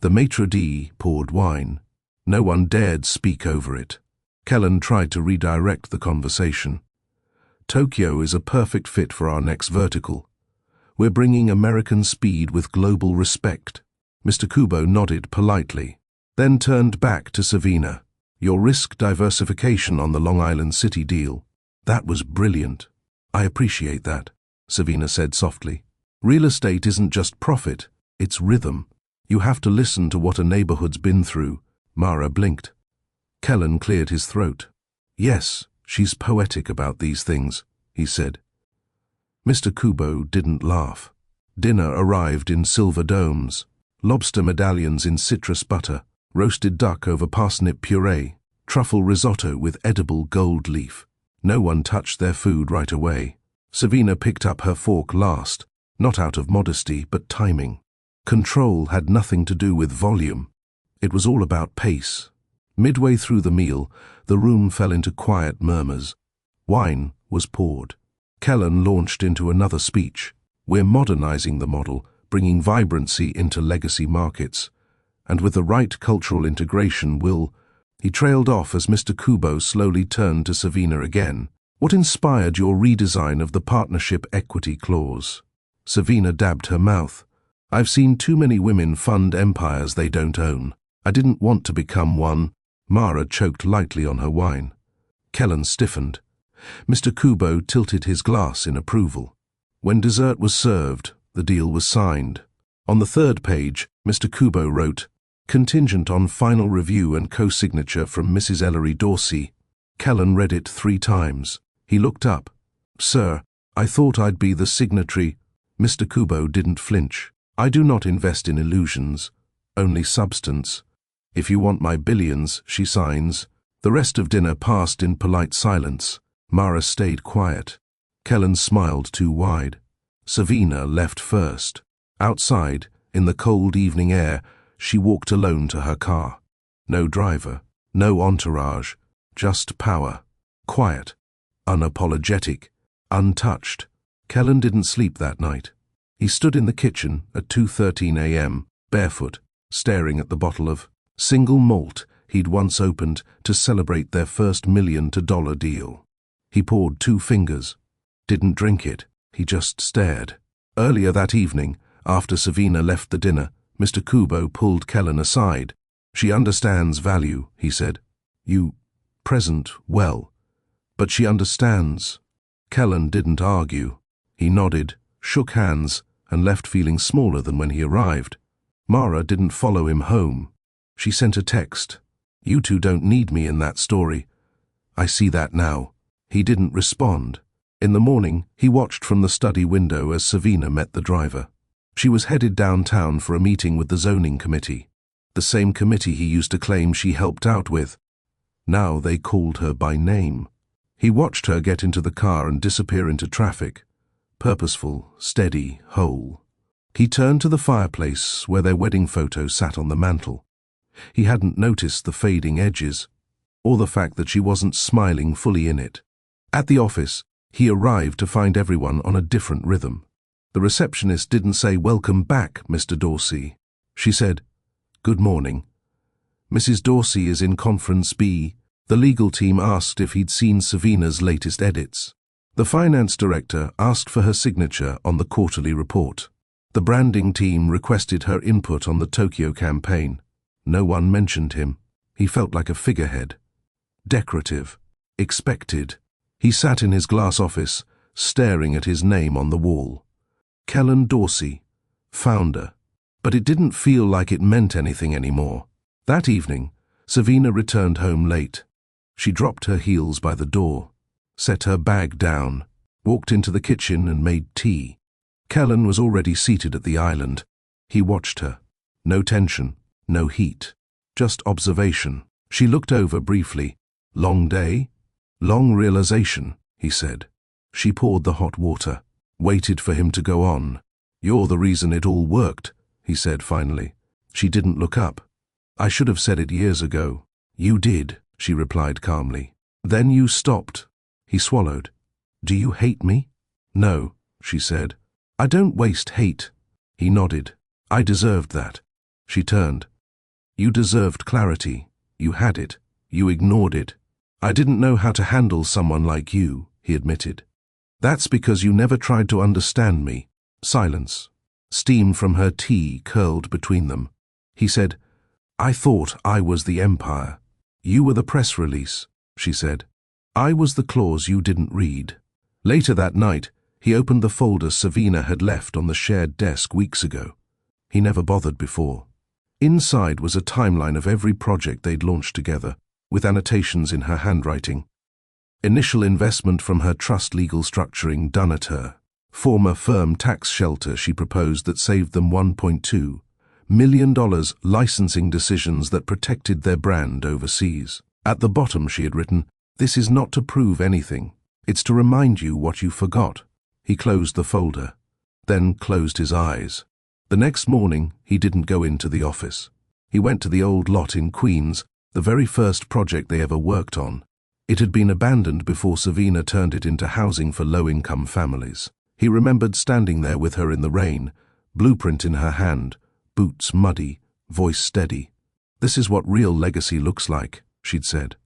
The maitre d' poured wine. No one dared speak over it. Kellen tried to redirect the conversation. Tokyo is a perfect fit for our next vertical. We're bringing American speed with global respect. Mr. Kubo nodded politely, then turned back to Savina. Your risk diversification on the Long Island City deal. That was brilliant. I appreciate that, Savina said softly. Real estate isn't just profit, it's rhythm. You have to listen to what a neighborhood's been through. Mara blinked. Kellen cleared his throat. Yes, she's poetic about these things, he said. Mr. Kubo didn't laugh. Dinner arrived in silver domes, lobster medallions in citrus butter, roasted duck over parsnip puree, truffle risotto with edible gold leaf. No one touched their food right away. Savina picked up her fork last, not out of modesty but timing. Control had nothing to do with volume. It was all about pace. Midway through the meal, the room fell into quiet murmurs. Wine was poured. Kellen launched into another speech. We're modernizing the model, bringing vibrancy into legacy markets. And with the right cultural integration we'll... He trailed off as Mr. Kubo slowly turned to Savina again. What inspired your redesign of the partnership equity clause? Savina dabbed her mouth. I've seen too many women fund empires they don't own. I didn't want to become one. Mara choked lightly on her wine. Kellen stiffened. Mr. Kubo tilted his glass in approval. When dessert was served, the deal was signed. On the third page, Mr. Kubo wrote, "Contingent on final review and co-signature from Mrs. Ellery Dorsey." Kellen read it 3 times. He looked up. "Sir, I thought I'd be the signatory." Mr. Kubo didn't flinch. "I do not invest in illusions, only substance. If you want my billions," she signs. The rest of dinner passed in polite silence. Mara stayed quiet. Kellen smiled too wide. Savina left first. Outside, in the cold evening air, she walked alone to her car. No driver, no entourage, just power. Quiet, unapologetic, untouched. Kellen didn't sleep that night. He stood in the kitchen at 2:13 a.m., barefoot, staring at the bottle of single malt he'd once opened to celebrate their first $1 million deal. He poured 2 fingers. Didn't drink it, he just stared. Earlier that evening, after Savina left the dinner, Mr. Kubo pulled Kellen aside. "She understands value," he said. "You present well, but she understands." Kellen didn't argue. He nodded, shook hands, and left feeling smaller than when he arrived. Mara didn't follow him home. She sent a text. "You two don't need me in that story." "I see that now." He didn't respond. In the morning, he watched from the study window as Savina met the driver. She was headed downtown for a meeting with the zoning committee, the same committee he used to claim she helped out with. Now they called her by name. He watched her get into the car and disappear into traffic. Purposeful, steady, whole. He turned to the fireplace where their wedding photo sat on the mantel. He hadn't noticed the fading edges, or the fact that she wasn't smiling fully in it. At the office, he arrived to find everyone on a different rhythm. The receptionist didn't say, "Welcome back, Mr. Dorsey." She said, "Good morning. Mrs. Dorsey is in Conference B." The legal team asked if he'd seen Savina's latest edits. The finance director asked for her signature on the quarterly report. The branding team requested her input on the Tokyo campaign. No one mentioned him. He felt like a figurehead. Decorative. Expected. He sat in his glass office, staring at his name on the wall. Kellen Dorsey, founder. But it didn't feel like it meant anything anymore. That evening, Savina returned home late. She dropped her heels by the door, set her bag down, walked into the kitchen and made tea. Kellen was already seated at the island. He watched her. No tension, no heat, just observation. She looked over briefly. "Long day?" "Long realization," he said. She poured the hot water, waited for him to go on. "You're the reason it all worked," he said finally. She didn't look up. "I should have said it years ago." "You did," she replied calmly. "Then you stopped." He swallowed. "Do you hate me?" "No," she said. "I don't waste hate." He nodded. "I deserved that." She turned. "You deserved clarity. You had it. You ignored it. "I didn't know how to handle someone like you," he admitted. "That's because you never tried to understand me." Silence. Steam from her tea curled between them. He said, "I thought I was the empire. You were the press release," she said. "I was the clause you didn't read." Later that night, he opened the folder Savina had left on the shared desk weeks ago. He never bothered before. Inside was a timeline of every project they'd launched together, with annotations in her handwriting. Initial investment from her trust legal structuring done at her. Former firm tax shelter she proposed that saved them $1.2 million, licensing decisions that protected their brand overseas. At the bottom she had written, "This is not to prove anything. It's to remind you what you forgot." He closed the folder, then closed his eyes. The next morning, he didn't go into the office. He went to the old lot in Queens, the very first project they ever worked on. It had been abandoned before Savina turned it into housing for low-income families. He remembered standing there with her in the rain, blueprint in her hand, boots muddy, voice steady. "This is what real legacy looks like," she'd said.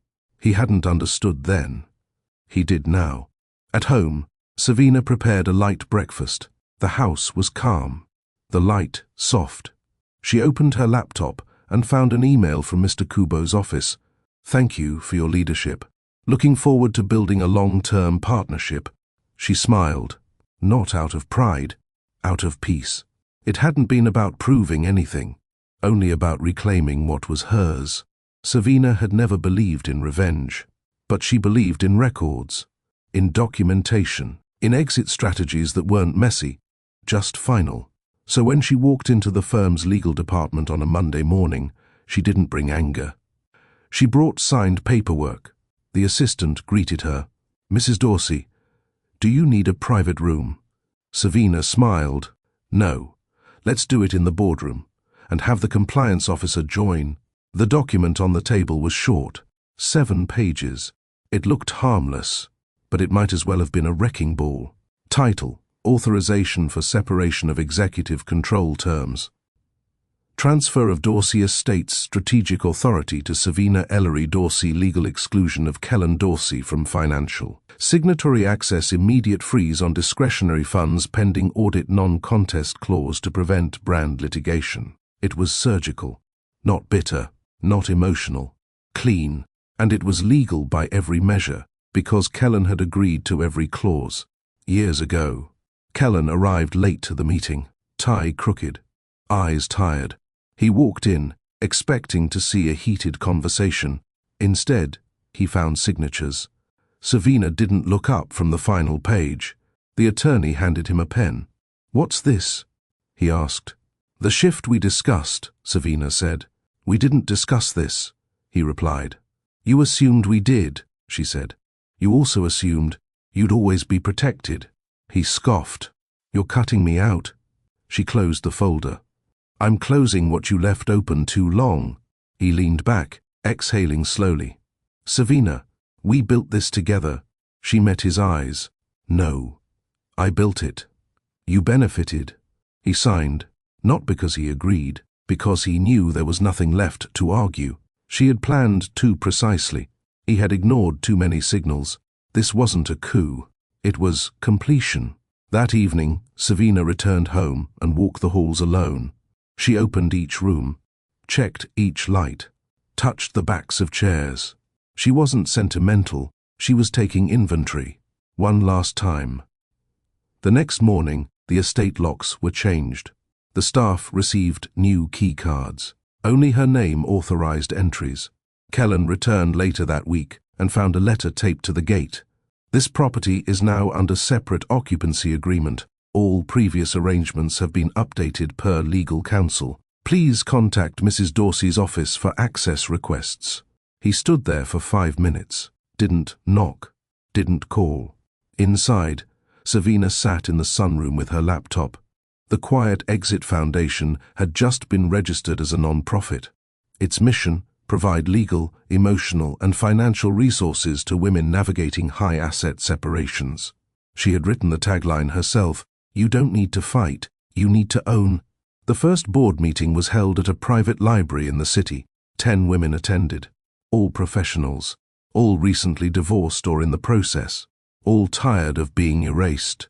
He hadn't understood then. He did now. At home, Savina prepared a light breakfast. The house was calm, the light soft. She opened her laptop and found an email from Mr. Kubo's office. "Thank you for your leadership. Looking forward to building a long-term partnership." She smiled, not out of pride, out of peace. It hadn't been about proving anything, only about reclaiming what was hers. Savina had never believed in revenge, but she believed in records, in documentation, in exit strategies that weren't messy, just final. So when she walked into the firm's legal department on a Monday morning, she didn't bring anger. She brought signed paperwork. The assistant greeted her. "Mrs. Dorsey, do you need a private room?" Savina smiled. "No, let's do it in the boardroom, and have the compliance officer join." The document on the table was short, 7 pages. It looked harmless, but it might as well have been a wrecking ball. Title: Authorization for Separation of Executive Control Terms. Transfer of Dorsey Estates Strategic Authority to Savina Ellery Dorsey. Legal exclusion of Kellen Dorsey from financial. Signatory access. Immediate freeze on discretionary funds pending audit. Non-contest clause to prevent brand litigation. It was surgical, not bitter, not emotional, clean, and it was legal by every measure, because Kellen had agreed to every clause. Years ago. Kellen arrived late to the meeting, tie crooked, eyes tired. He walked in, expecting to see a heated conversation. Instead, he found signatures. Savina didn't look up from the final page. The attorney handed him a pen. "What's this?" he asked. "The shift we discussed," Savina said. "We didn't discuss this," he replied. "You assumed we did," she said. "You also assumed you'd always be protected." He scoffed. "You're cutting me out." She closed the folder. "I'm closing what you left open too long." He leaned back, exhaling slowly. "Savina, we built this together." She met his eyes. "No, I built it. You benefited." He signed, not because he agreed, because he knew there was nothing left to argue. She had planned too precisely. He had ignored too many signals. This wasn't a coup. It was completion. That evening, Savina returned home and walked the halls alone. She opened each room, checked each light, touched the backs of chairs. She wasn't sentimental. She was taking inventory. One last time. The next morning, the estate locks were changed. The staff received new key cards. Only her name authorized entries. Kellen returned later that week and found a letter taped to the gate. "This property is now under separate occupancy agreement. All previous arrangements have been updated per legal counsel. Please contact Mrs. Dorsey's office for access requests." He stood there for 5 minutes, didn't knock, didn't call. Inside, Savina sat in the sunroom with her laptop. The Quiet Exit Foundation had just been registered as a non-profit. Its mission: provide legal, emotional, and financial resources to women navigating high-asset separations. She had written the tagline herself: "You don't need to fight, you need to own." The first board meeting was held at a private library in the city. 10 women attended, all professionals. all recently divorced or in the process, all tired of being erased.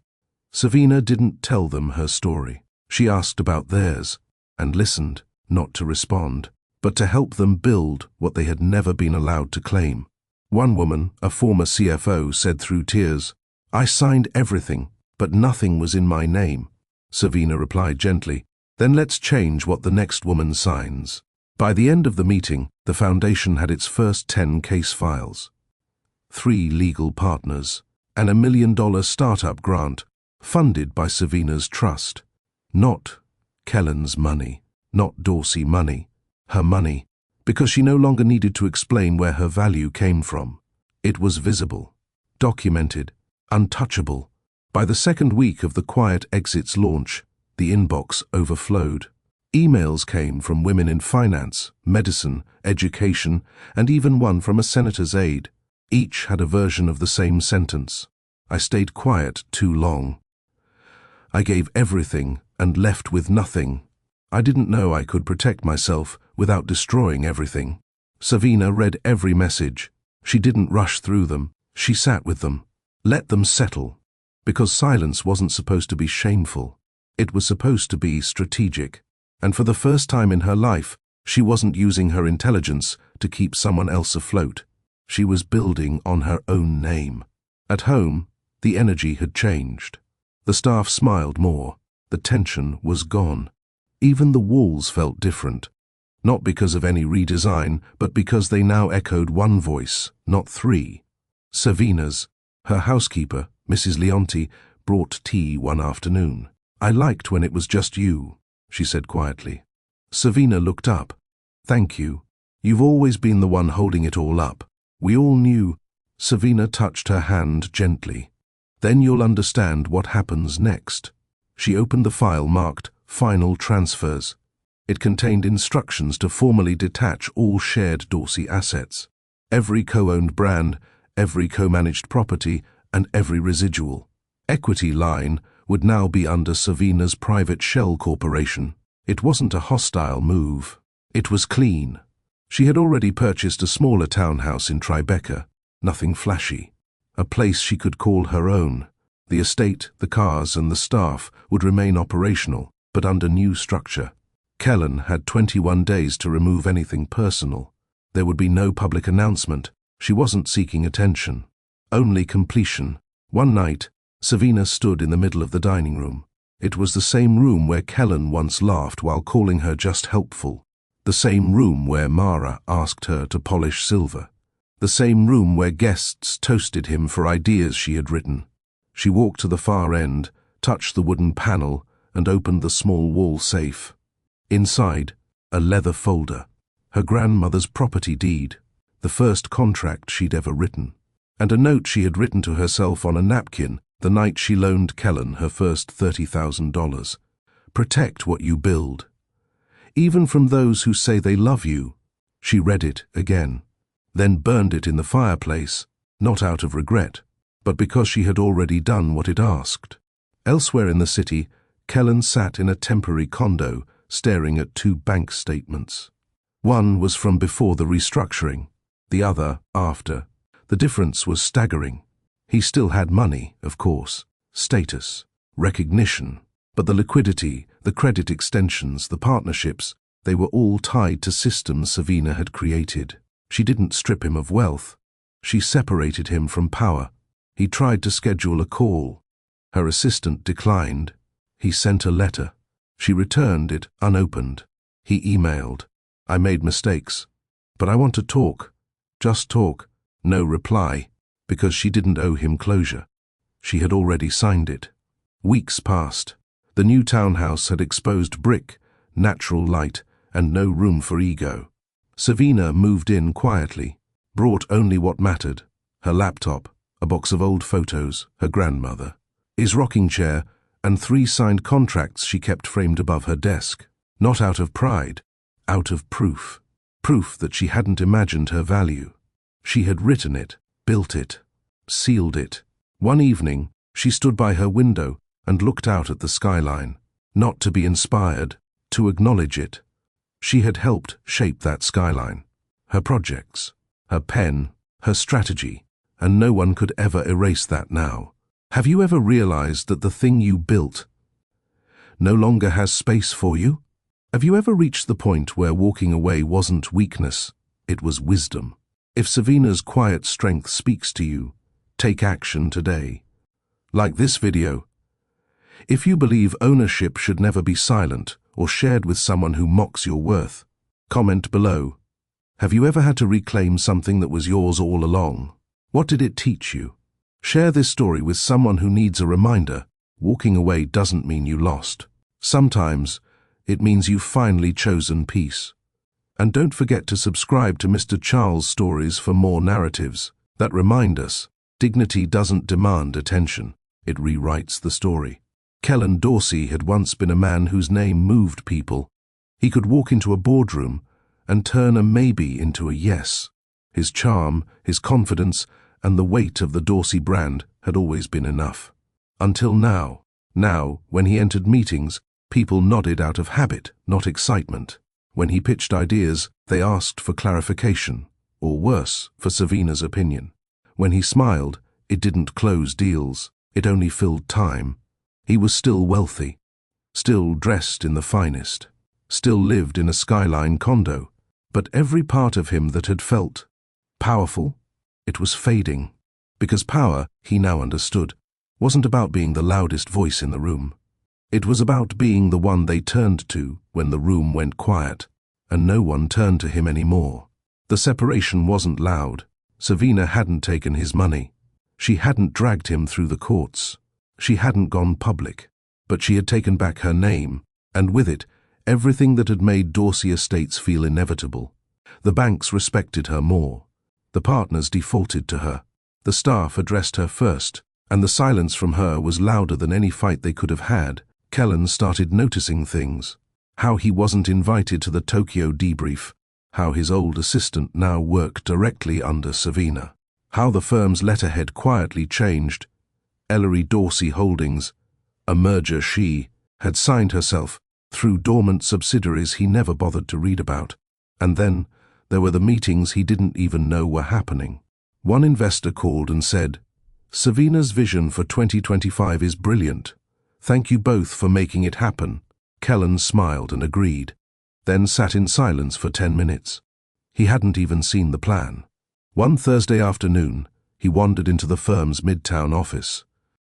Savina didn't tell them her story. She asked about theirs, and listened, not to respond, but to help them build what they had never been allowed to claim. One woman, a former CFO, said through tears, "I signed everything, but nothing was in my name." Savina replied gently, "Then let's change what the next woman signs." By the end of the meeting, the foundation had its first 10 case files, 3 legal partners, and $1 million startup grant funded by Savina's trust. Not Kellen's money, not Dorsey money, her money, because she no longer needed to explain where her value came from. It was visible, documented, untouchable. By the second week of the Quiet Exits launch, the inbox overflowed. Emails came from women in finance, medicine, education, and even one from a senator's aide. Each had a version of the same sentence. "I stayed quiet too long. I gave everything and left with nothing. I didn't know I could protect myself without destroying everything." Savina read every message. She didn't rush through them. She sat with them, let them settle, because silence wasn't supposed to be shameful. It was supposed to be strategic. And for the first time in her life, she wasn't using her intelligence to keep someone else afloat. She was building on her own name. At home, the energy had changed. The staff smiled more. The tension was gone. Even the walls felt different. Not because of any redesign, but because they now echoed one voice, not 3. Savina's. Her housekeeper, Mrs. Leonti, brought tea one afternoon. "I liked when it was just you," she said quietly. Savina looked up. "Thank you. You've always been the one holding it all up. We all knew." Savina touched her hand gently. "Then you'll understand what happens next." She opened the file marked Final Transfers. It contained instructions to formally detach all shared Dorsey assets, every co-owned brand, every co-managed property, and every residual. Equity line would now be under Savina's private shell corporation. It wasn't a hostile move. It was clean. She had already purchased a smaller townhouse in Tribeca, nothing flashy, a place she could call her own. The estate, the cars, and the staff would remain operational, but under new structure. Kellen had 21 days to remove anything personal. There would be no public announcement. She wasn't seeking attention, only completion. One night, Savina stood in the middle of the dining room. It was the same room where Kellen once laughed while calling her just helpful. The same room where Mara asked her to polish silver. The same room where guests toasted him for ideas she had written. She walked to the far end, touched the wooden panel, and opened the small wall safe. Inside, a leather folder. Her grandmother's property deed, the first contract she'd ever written, and a note she had written to herself on a napkin the night she loaned Kellen her first $30,000. "Protect what you build, even from those who say they love you." She read it again, then burned it in the fireplace, not out of regret, but because she had already done what it asked. Elsewhere in the city, Kellen sat in a temporary condo, staring at 2 bank statements. One was from before the restructuring, the other after. The difference was staggering. He still had money, of course, status, recognition, but the liquidity, the credit extensions, the partnerships, they were all tied to systems Savina had created. She didn't strip him of wealth. She separated him from power. He tried to schedule a call. Her assistant declined. He sent a letter. She returned it unopened. He emailed, "I made mistakes, but I want to talk. Just talk." No reply, because she didn't owe him closure. She had already signed it. Weeks passed. The new townhouse had exposed brick, natural light, and no room for ego. Savina moved in quietly, brought only what mattered: her laptop, a box of old photos, her grandmother, his rocking chair, and 3 signed contracts she kept framed above her desk. Not out of pride, out of proof. Proof that she hadn't imagined her value. She had written it, built it, sealed it. One evening, she stood by her window and looked out at the skyline, not to be inspired, to acknowledge it. She had helped shape that skyline. Her projects, her pen, her strategy, and no one could ever erase that now. Have you ever realized that the thing you built no longer has space for you? Have you ever reached the point where walking away wasn't weakness, it was wisdom? If Savina's quiet strength speaks to you, take action today. Like this video. If you believe ownership should never be silent or shared with someone who mocks your worth, comment below. Have you ever had to reclaim something that was yours all along? What did it teach you? Share this story with someone who needs a reminder. Walking away doesn't mean you lost. Sometimes it means you've finally chosen peace. And don't forget to subscribe to Mr. Charles Stories for more narratives that remind us dignity doesn't demand attention, it rewrites the story. Kellen Dorsey had once been a man whose name moved people. He could walk into a boardroom and turn a maybe into a yes. His charm, his confidence, and the weight of the Dorsey brand had always been enough. Until now. Now, when he entered meetings, people nodded out of habit, not excitement. When he pitched ideas, they asked for clarification, or worse, for Savina's opinion. When he smiled, it didn't close deals, it only filled time. He was still wealthy, still dressed in the finest, still lived in a skyline condo, but every part of him that had felt powerful, it was fading, because power, he now understood, wasn't about being the loudest voice in the room. It was about being the one they turned to when the room went quiet, and no one turned to him anymore. The separation wasn't loud. Savina hadn't taken his money. She hadn't dragged him through the courts. She hadn't gone public. But she had taken back her name, and with it, everything that had made Dorsey Estates feel inevitable. The banks respected her more. The partners defaulted to her. The staff addressed her first, and the silence from her was louder than any fight they could have had. Kellen started noticing things. How he wasn't invited to the Tokyo debrief. How his old assistant now worked directly under Savina. How the firm's letterhead quietly changed. Ellery Dorsey Holdings, a merger she had signed herself through dormant subsidiaries he never bothered to read about. And then there were the meetings he didn't even know were happening. One investor called and said, "Savina's vision for 2025 is brilliant. Thank you both for making it happen." Kellen smiled and agreed, then sat in silence for 10 minutes. He hadn't even seen the plan. One Thursday afternoon, he wandered into the firm's midtown office.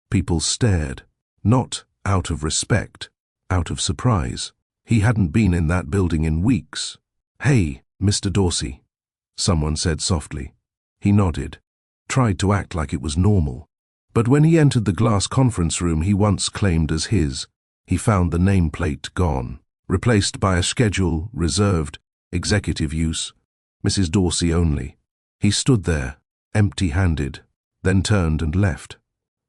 People stared, not out of respect, out of surprise. He hadn't been in that building in weeks. "Hey, Mr. Dorsey," someone said softly. He nodded, tried to act like it was normal. But when he entered the glass conference room he once claimed as his, he found the nameplate gone, replaced by a schedule reserved, executive use, Mrs. Dorsey only. He stood there, empty-handed, then turned and left.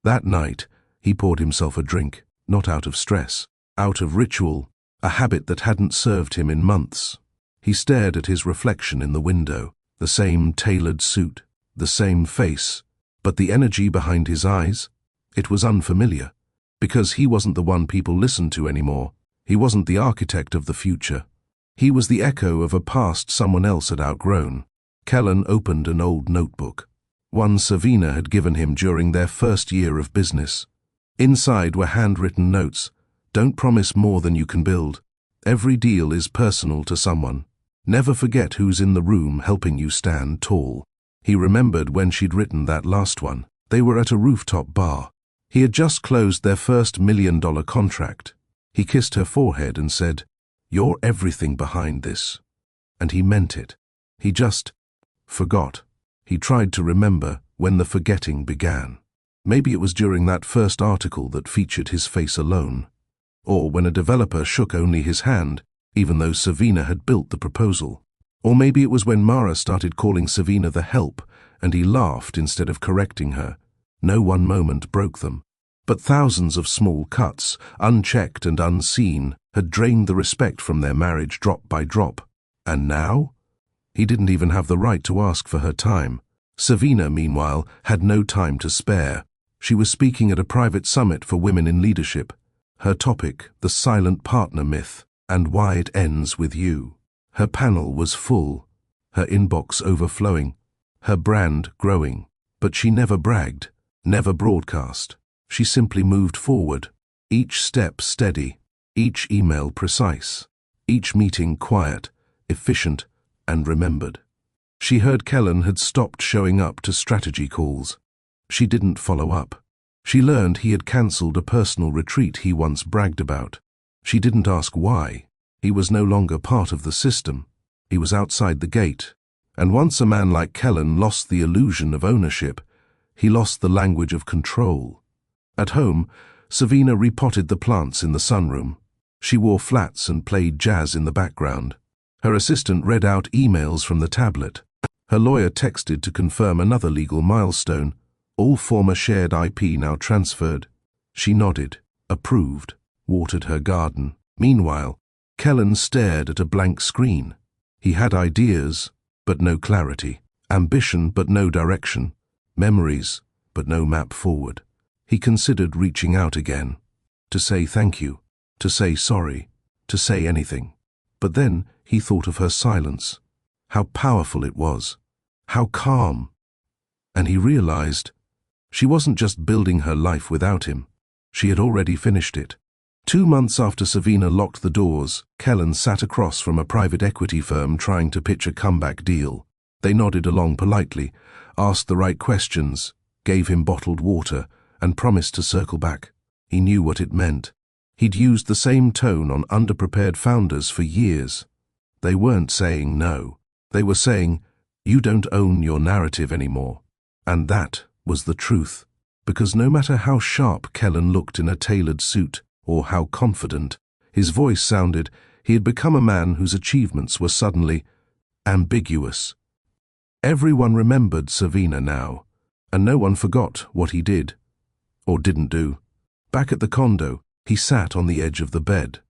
That night, he poured himself a drink, not out of stress, out of ritual, a habit that hadn't served him in months. He stared at his reflection in the window, the same tailored suit, the same face, but the energy behind his eyes, it was unfamiliar, because he wasn't the one people listened to anymore. He wasn't the architect of the future. He was the echo of a past someone else had outgrown. Kellen opened an old notebook, one Savina had given him during their first year of business. Inside were handwritten notes. "Don't promise more than you can build. Every deal is personal to someone. Never forget who's in the room helping you stand tall." He remembered when she'd written that last one. They were at a rooftop bar. He had just closed their first $1 million contract. He kissed her forehead and said, "You're everything behind this." And he meant it. He just forgot. He tried to remember when the forgetting began. Maybe it was during that first article that featured his face alone. Or when a developer shook only his hand, even though Savina had built the proposal. Or maybe it was when Mara started calling Savina the help, and he laughed instead of correcting her. No one moment broke them. But thousands of small cuts, unchecked and unseen, had drained the respect from their marriage drop by drop. And now? He didn't even have the right to ask for her time. Savina, meanwhile, had no time to spare. She was speaking at a private summit for women in leadership. Her topic, the silent partner myth, and why it ends with you. Her panel was full, her inbox overflowing. her brand growing. But she never bragged, never broadcast. She simply moved forward, each step steady, each email precise, each meeting quiet, efficient, and remembered. She heard Kellen had stopped showing up to strategy calls. She didn't follow up. She learned he had cancelled a personal retreat he once bragged about. She didn't ask why. He was no longer part of the system. He was outside the gate. And once a man like Kellen lost the illusion of ownership, he lost the language of control. At home, Savina repotted the plants in the sunroom. She wore flats and played jazz in the background. Her assistant read out emails from the tablet. Her lawyer texted to confirm another legal milestone, all former shared IP now transferred. She nodded, approved, watered her garden. Meanwhile, Kellen stared at a blank screen. He had ideas, but no clarity. Ambition, but no direction. Memories, but no map forward. He considered reaching out again, to say thank you, to say sorry, to say anything. But then he thought of her silence, how powerful it was, how calm. And he realized she wasn't just building her life without him. She had already finished it. 2 months after Savina locked the doors, Kellen sat across from a private equity firm trying to pitch a comeback deal. They nodded along politely, asked the right questions, gave him bottled water, and promised to circle back. He knew what it meant. He'd used the same tone on underprepared founders for years. They weren't saying no. They were saying, you don't own your narrative anymore. And that was the truth. Because no matter how sharp Kellen looked in a tailored suit, or how confident his voice sounded, he had become a man whose achievements were suddenly ambiguous. Everyone remembered Savina now, and no one forgot what he did, or didn't do. Back at the condo, he sat on the edge of the bed.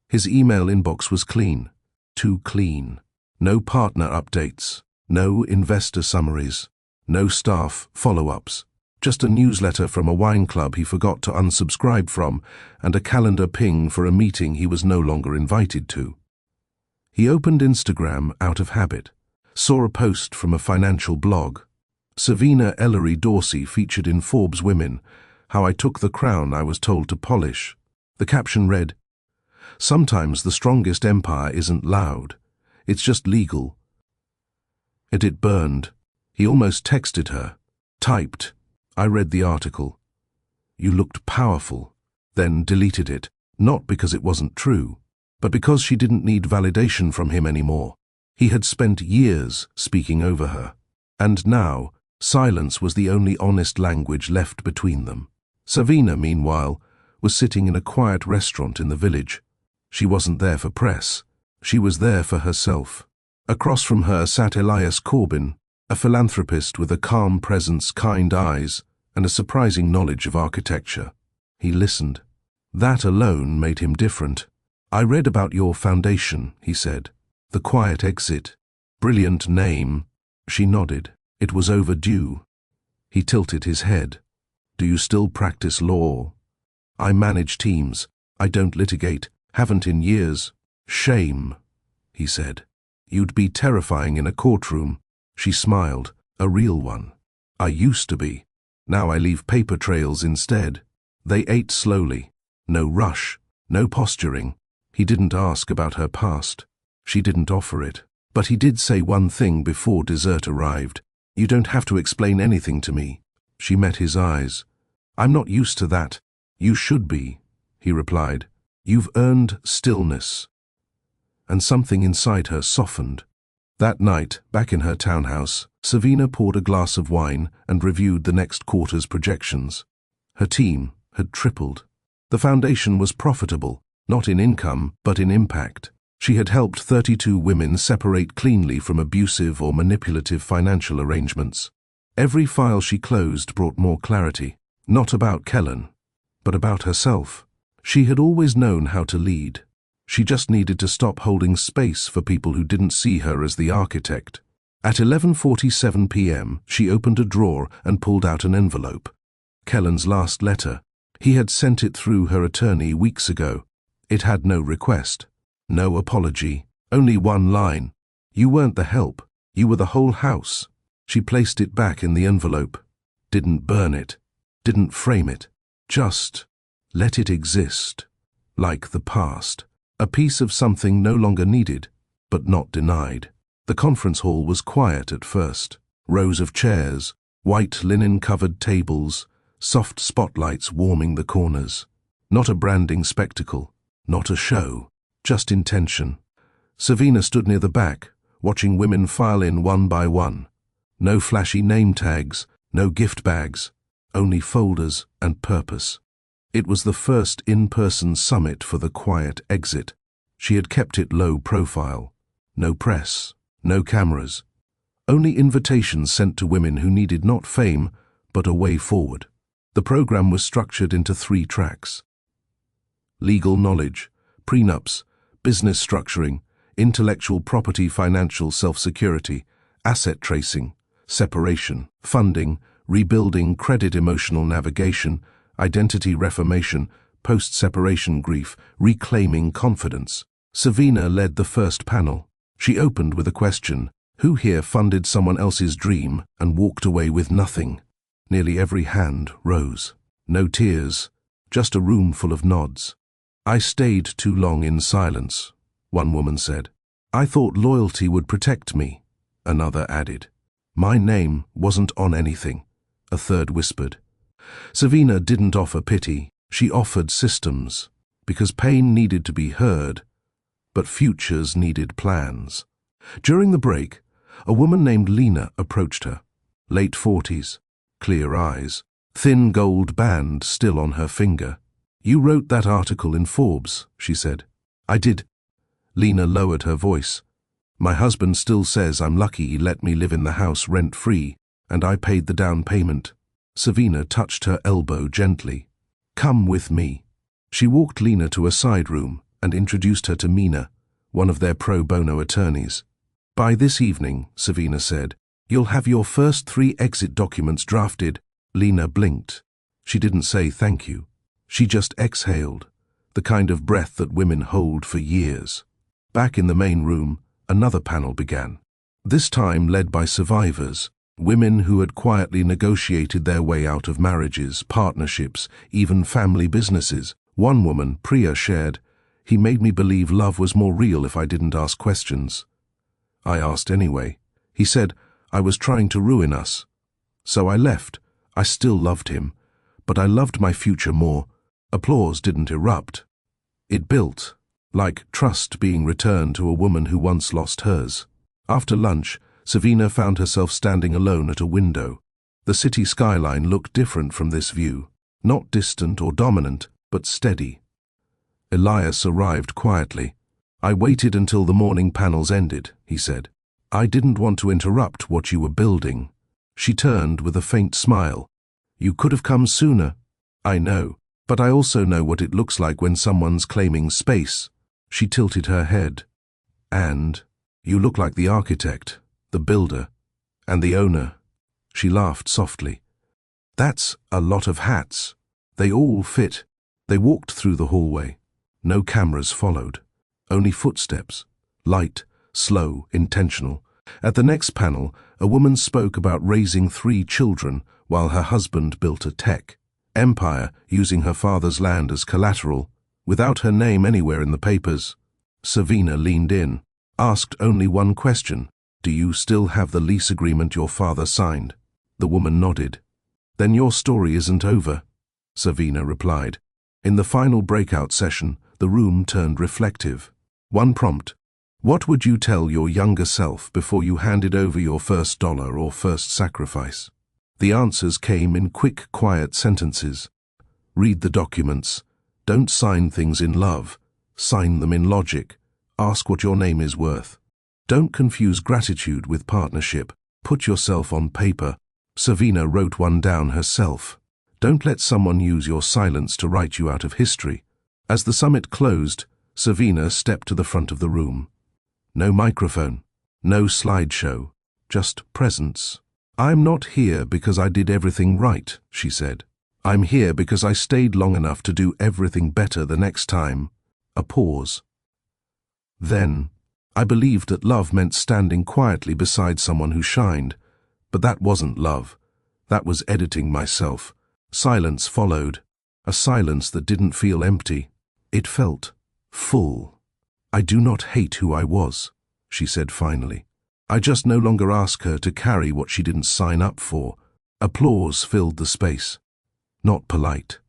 His email inbox was clean, too clean. No partner updates, no investor summaries, no staff follow-ups. Just a newsletter from a wine club he forgot to unsubscribe from, and a calendar ping for a meeting he was no longer invited to. He opened Instagram out of habit, saw a post from a financial blog. Savina Ellery Dorsey featured in Forbes Women, how I took the crown I was told to polish. The caption read, "Sometimes the strongest empire isn't loud, it's just legal." It burned. He almost texted her, typed, "I read the article. You looked powerful," then deleted it, not because it wasn't true, but because she didn't need validation from him anymore. He had spent years speaking over her, and now silence was the only honest language left between them. Savina, meanwhile, was sitting in a quiet restaurant in the village. She wasn't there for press. She was there for herself. Across from her sat Elias Corbin, a philanthropist with a calm presence, kind eyes, and a surprising knowledge of architecture. He listened. That alone made him different. "I read about your foundation," he said. "The Quiet Exit. Brilliant name." She nodded. It was overdue. He tilted his head. "Do you still practice law?" "I manage teams. I don't litigate. Haven't in years." "Shame," he said. "You'd be terrifying in a courtroom." She smiled, a real one. "I used to be. Now I leave paper trails instead." They ate slowly. No rush, no posturing. He didn't ask about her past. She didn't offer it. But he did say one thing before dessert arrived. "You don't have to explain anything to me." She met his eyes. "I'm not used to that." "You should be," he replied. "You've earned stillness." And something inside her softened. That night, back in her townhouse, Savina poured a glass of wine and reviewed the next quarter's projections. Her team had tripled. The foundation was profitable, not in income, but in impact. She had helped 32 women separate cleanly from abusive or manipulative financial arrangements. Every file she closed brought more clarity, not about Kellen, but about herself. She had always known how to lead. She just needed to stop holding space for people who didn't see her as the architect. At 11:47 p.m., she opened a drawer and pulled out an envelope. Kellen's last letter. He had sent it through her attorney weeks ago. It had no request, no apology, only one line. "You weren't the help. You were the whole house." She placed it back in the envelope, didn't burn it, didn't frame it, just let it exist, like the past, a piece of something no longer needed, but not denied. The conference hall was quiet at first. Rows of chairs, white linen-covered tables, soft spotlights warming the corners. Not a branding spectacle, not a show, just intention. Savina stood near the back, watching women file in one by one. No flashy name tags, no gift bags, only folders and purpose. It was the first in-person summit for the quiet exit. She had kept it low profile. No press, no cameras. Only invitations sent to women who needed not fame, but a way forward. The program was structured into 3 tracks. Legal knowledge, prenups, business structuring, intellectual property, financial self-security, asset tracing, separation, funding, rebuilding, credit, emotional navigation, identity reformation, post-separation grief, reclaiming confidence. Savina led the first panel. She opened with a question: who here funded someone else's dream and walked away with nothing? Nearly every hand rose. No tears, just a room full of nods. I stayed too long in silence, one woman said. I thought loyalty would protect me, another added. My name wasn't on anything, a third whispered. Savina didn't offer pity, she offered systems, because pain needed to be heard, but futures needed plans. During the break, a woman named Lena approached her, late 40s, clear eyes, thin gold band still on her finger. You wrote that article in Forbes, she said. I did. Lena lowered her voice. My husband still says I'm lucky he let me live in the house rent-free, and I paid the down payment. Savina touched her elbow gently. Come with me. She walked Lena to a side room and introduced her to Mina, one of their pro bono attorneys. By this evening, Savina said, you'll have your first 3 exit documents drafted. Lena blinked. She didn't say thank you. She just exhaled, the kind of breath that women hold for years. Back in the main room, another panel began. This time led by survivors, women who had quietly negotiated their way out of marriages, partnerships, even family businesses. One woman, Priya, shared, he made me believe love was more real if I didn't ask questions. I asked anyway. He said, I was trying to ruin us. So I left. I still loved him, but I loved my future more. Applause didn't erupt. It built, like trust being returned to a woman who once lost hers. After lunch, Savina found herself standing alone at a window. The city skyline looked different from this view, not distant or dominant, but steady. Elias arrived quietly. I waited until the morning panels ended, he said. I didn't want to interrupt what you were building. She turned with a faint smile. You could have come sooner. I know, but I also know what it looks like when someone's claiming space. She tilted her head. And you look like the architect, the builder, and the owner. She laughed softly. That's a lot of hats. They all fit. They walked through the hallway. No cameras followed. Only footsteps. Light, slow, intentional. At the next panel, a woman spoke about raising 3 children while her husband built a tech empire using her father's land as collateral, without her name anywhere in the papers. Savina leaned in, asked only one question. Do you still have the lease agreement your father signed? The woman nodded. Then your story isn't over, Savina replied. In the final breakout session, the room turned reflective. One prompt. What would you tell your younger self before you handed over your first dollar or first sacrifice? The answers came in quick, quiet sentences. Read the documents. Don't sign things in love. Sign them in logic. Ask what your name is worth. Don't confuse gratitude with partnership. Put yourself on paper. Savina wrote one down herself. Don't let someone use your silence to write you out of history. As the summit closed, Savina stepped to the front of the room. No microphone, no slideshow, just presence. I'm not here because I did everything right, she said. I'm here because I stayed long enough to do everything better the next time. A pause. Then, I believed that love meant standing quietly beside someone who shined, But that wasn't love. That was editing myself. Silence followed. A silence that didn't feel empty. It felt full. "I do not hate who I was," she said finally. I just no longer ask her to carry what she didn't sign up for. Applause filled the space. Not polite.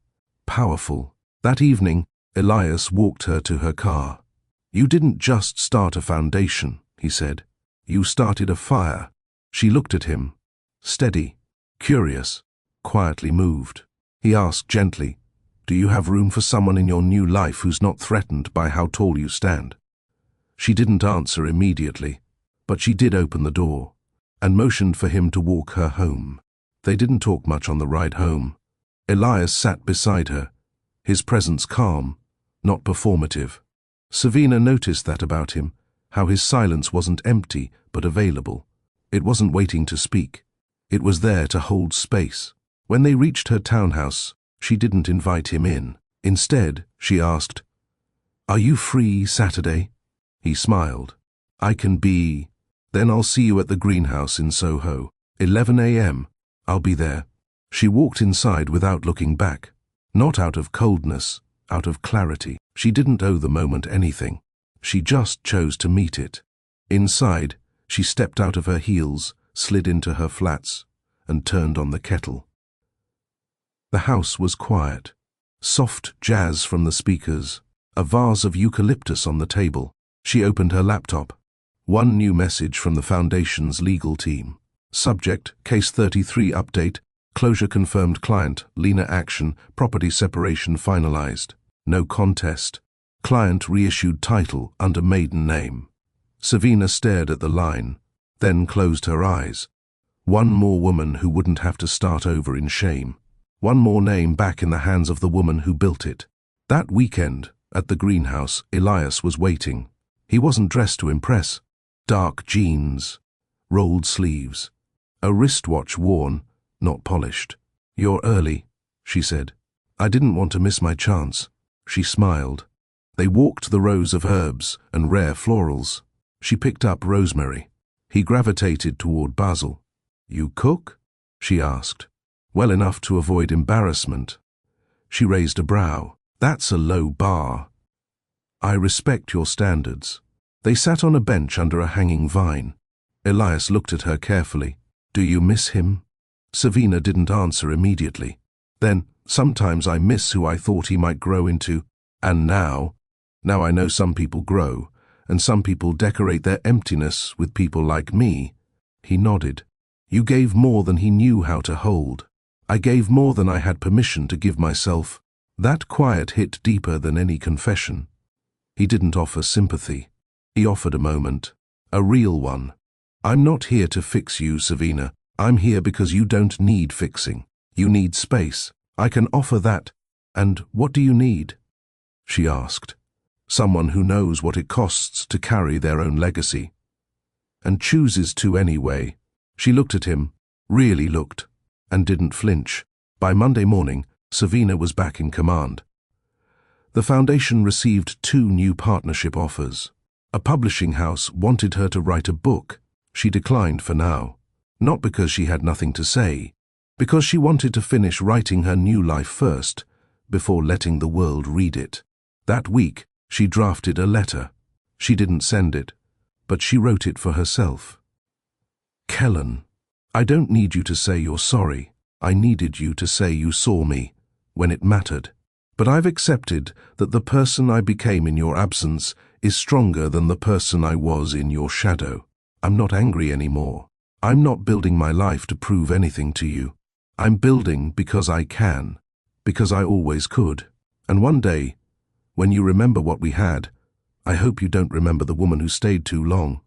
Powerful. That evening, Elias walked her to her car. "You didn't just start a foundation," he said. "You started a fire." She looked at him. Steady, curious, quietly moved. He asked gently, "Do you have room for someone in your new life who's not threatened by how tall you stand?" She didn't answer immediately, but she did open the door and motioned for him to walk her home. They didn't talk much on the ride home. Elias sat beside her, his presence calm, not performative. Savina noticed that about him, how his silence wasn't empty but available. It wasn't waiting to speak. It was there to hold space. When they reached her townhouse, she didn't invite him in. Instead, she asked, "Are you free Saturday?" He smiled. "I can be. Then I'll see you at the greenhouse in Soho. 11 a.m. I'll be there." She walked inside without looking back. Not out of coldness, out of clarity. She didn't owe the moment anything. She just chose to meet it. Inside, she stepped out of her heels, slid into her flats, and turned on the kettle. The house was quiet. Soft jazz from the speakers, a vase of eucalyptus on the table. She opened her laptop. One new message from the Foundation's legal team. Subject, Case 33 update, closure confirmed client, Lena action, property separation finalized. No contest. Client reissued title under maiden name. Savina stared at the line, then closed her eyes. One more woman who wouldn't have to start over in shame. One more name back in the hands of the woman who built it. That weekend, at the greenhouse, Elias was waiting. He wasn't dressed to impress. Dark jeans, rolled sleeves, a wristwatch worn, not polished. "You're early," she said. "I didn't want to miss my chance." She smiled. They walked the rows of herbs and rare florals. She picked up rosemary. He gravitated toward basil. "You cook?" she asked. Well enough to avoid embarrassment. She raised a brow. "That's a low bar." "I respect your standards." They sat on a bench under a hanging vine. Elias looked at her carefully. "Do you miss him?" Savina didn't answer immediately. Then, "Sometimes I miss who I thought he might grow into. And now I know some people grow, and some people decorate their emptiness with people like me." He nodded. "You gave more than he knew how to hold. I gave more than I had permission to give myself." That quiet hit deeper than any confession. He didn't offer sympathy. He offered a moment, a real one. "I'm not here to fix you, Savina. I'm here because you don't need fixing. You need space. I can offer that." "And what do you need?" she asked. "Someone who knows what it costs to carry their own legacy. And chooses to anyway." She looked at him, really looked, and didn't flinch. By Monday morning, Savina was back in command. The Foundation received 2 new partnership offers. A publishing house wanted her to write a book. She declined for now. Not because she had nothing to say, because she wanted to finish writing her new life first, before letting the world read it. That week, she drafted a letter. She didn't send it, but she wrote it for herself. "Kellen, I don't need you to say you're sorry. I needed you to say you saw me, when it mattered. But I've accepted that the person I became in your absence is stronger than the person I was in your shadow. I'm not angry anymore. I'm not building my life to prove anything to you. I'm building because I can, because I always could. And one day, when you remember what we had, I hope you don't remember the woman who stayed too long.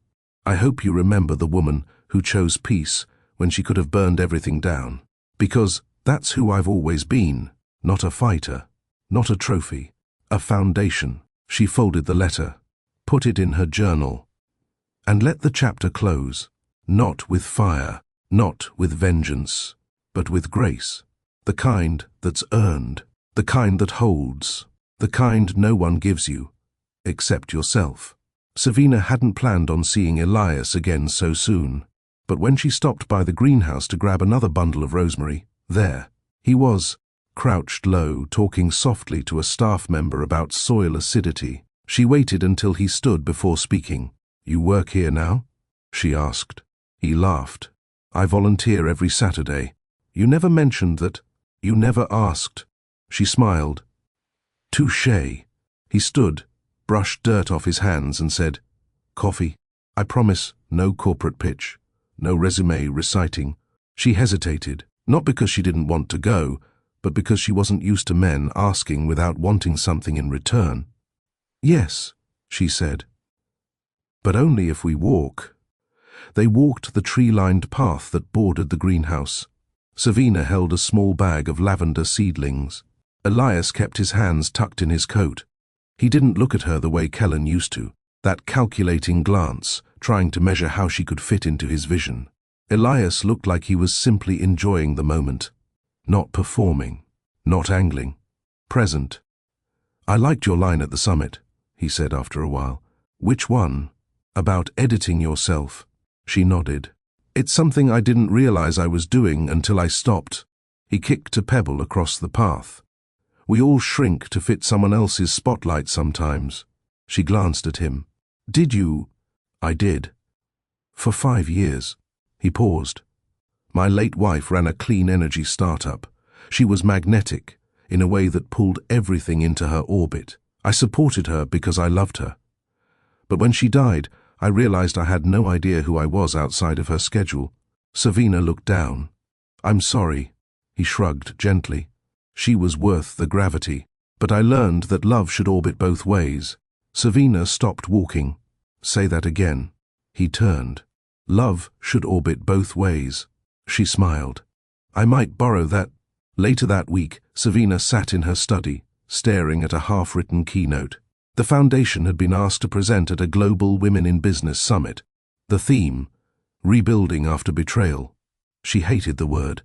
I hope you remember the woman who chose peace when she could have burned everything down. Because that's who I've always been, not a fighter, not a trophy, a foundation." She folded the letter, put it in her journal, and let the chapter close, not with fire, not with vengeance, but with grace. The kind that's earned, the kind that holds, the kind no one gives you, except yourself. Savina hadn't planned on seeing Elias again so soon. But when she stopped by the greenhouse to grab another bundle of rosemary, there he was, crouched low, talking softly to a staff member about soil acidity. She waited until he stood before speaking. "You work here now?" she asked. He laughed. "I volunteer every Saturday. You never mentioned that. You never asked." She smiled. "Touché." He stood, brushed dirt off his hands and said, "Coffee? I promise, no corporate pitch, no resume reciting." She hesitated, not because she didn't want to go, but because she wasn't used to men asking without wanting something in return. "Yes," she said. "But only if we walk." They walked the tree-lined path that bordered the greenhouse. Savina held a small bag of lavender seedlings. Elias kept his hands tucked in his coat. He didn't look at her the way Kellen used to, that calculating glance, trying to measure how she could fit into his vision. Elias looked like he was simply enjoying the moment. Not performing, not angling. Present. "I liked your line at the summit," he said after a while. "Which one?" "About editing yourself." She nodded. "It's something I didn't realize I was doing until I stopped." He kicked a pebble across the path. "We all shrink to fit someone else's spotlight sometimes." She glanced at him. "Did you?" "I did. For 5 years." He paused. "My late wife ran a clean energy startup. She was magnetic, in a way that pulled everything into her orbit. I supported her because I loved her. But when she died, I realized I had no idea who I was outside of her schedule." Savina looked down. "I'm sorry." He shrugged gently. "She was worth the gravity. But I learned that love should orbit both ways." Savina stopped walking. "Say that again." He turned. "Love should orbit both ways." She smiled. "I might borrow that." Later that week, Savina sat in her study, staring at a half-written keynote. The foundation had been asked to present at a global Women in Business summit. The theme, rebuilding after betrayal. She hated the word.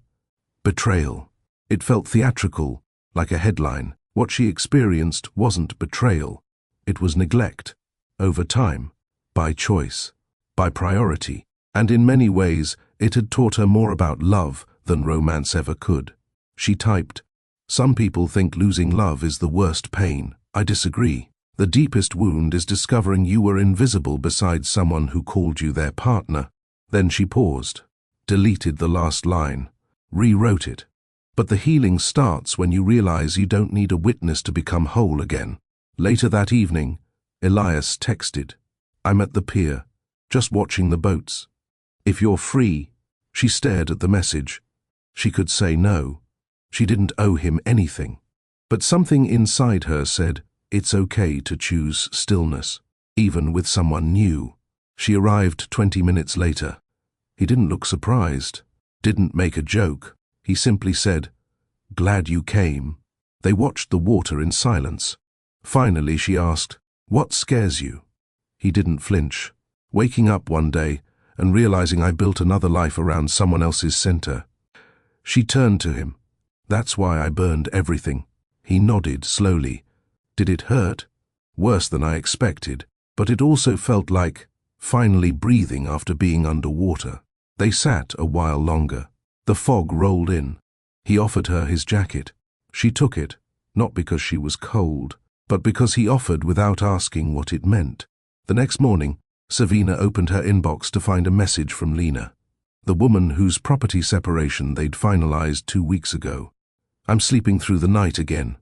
Betrayal. It felt theatrical, like a headline. What she experienced wasn't betrayal. It was neglect. Over time. By choice. By priority. And in many ways, it had taught her more about love than romance ever could. She typed, "Some people think losing love is the worst pain. I disagree. The deepest wound is discovering you were invisible beside someone who called you their partner." Then she paused, deleted the last line, rewrote it. But the healing starts when you realize you don't need a witness to become whole again. Later that evening, Elias texted, "I'm at the pier, just watching the boats. If you're free." She stared at the message. She could say no. She didn't owe him anything. But something inside her said, it's okay to choose stillness, even with someone new. She arrived 20 minutes later. He didn't look surprised, didn't make a joke. He simply said, "Glad you came." They watched the water in silence. Finally she asked, "What scares you?" He didn't flinch. "Waking up one day and realizing I built another life around someone else's center." She turned to him. "That's why I burned everything." He nodded slowly. "Did it hurt?" "Worse than I expected, but it also felt like finally breathing after being underwater." They sat a while longer. The fog rolled in. He offered her his jacket. She took it, not because she was cold, but because he offered without asking what it meant. The next morning, Savina opened her inbox to find a message from Lena, the woman whose property separation they'd finalized 2 weeks ago. "I'm sleeping through the night again.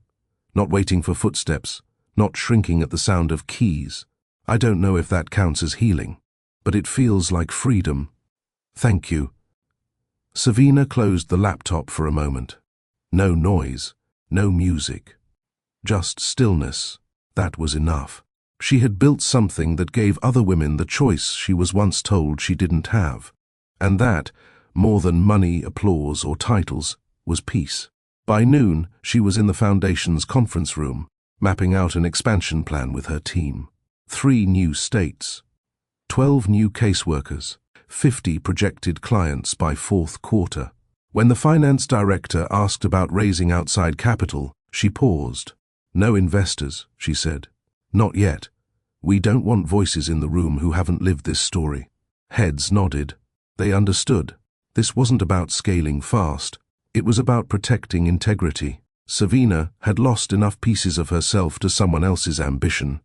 Not waiting for footsteps, not shrinking at the sound of keys. I don't know if that counts as healing, but it feels like freedom. Thank you." Savina closed the laptop for a moment. No noise, no music. Just stillness. That was enough. She had built something that gave other women the choice she was once told she didn't have. And that, more than money, applause, or titles, was peace. By noon, she was in the Foundation's conference room, mapping out an expansion plan with her team. 3 new states, 12 new caseworkers, 50 projected clients by 4th quarter. When the finance director asked about raising outside capital, she paused. "No investors," she said. "Not yet. We don't want voices in the room who haven't lived this story." Heads nodded. They understood. This wasn't about scaling fast. It was about protecting integrity. Savina had lost enough pieces of herself to someone else's ambition.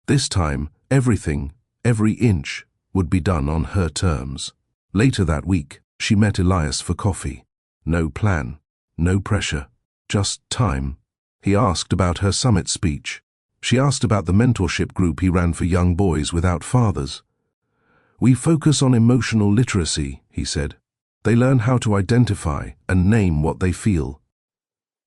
This time, everything, every inch, would be done on her terms. Later that week, she met Elias for coffee. No plan, no pressure, just time. He asked about her summit speech. She asked about the mentorship group he ran for young boys without fathers. "We focus on emotional literacy," he said. "They learn how to identify and name what they feel."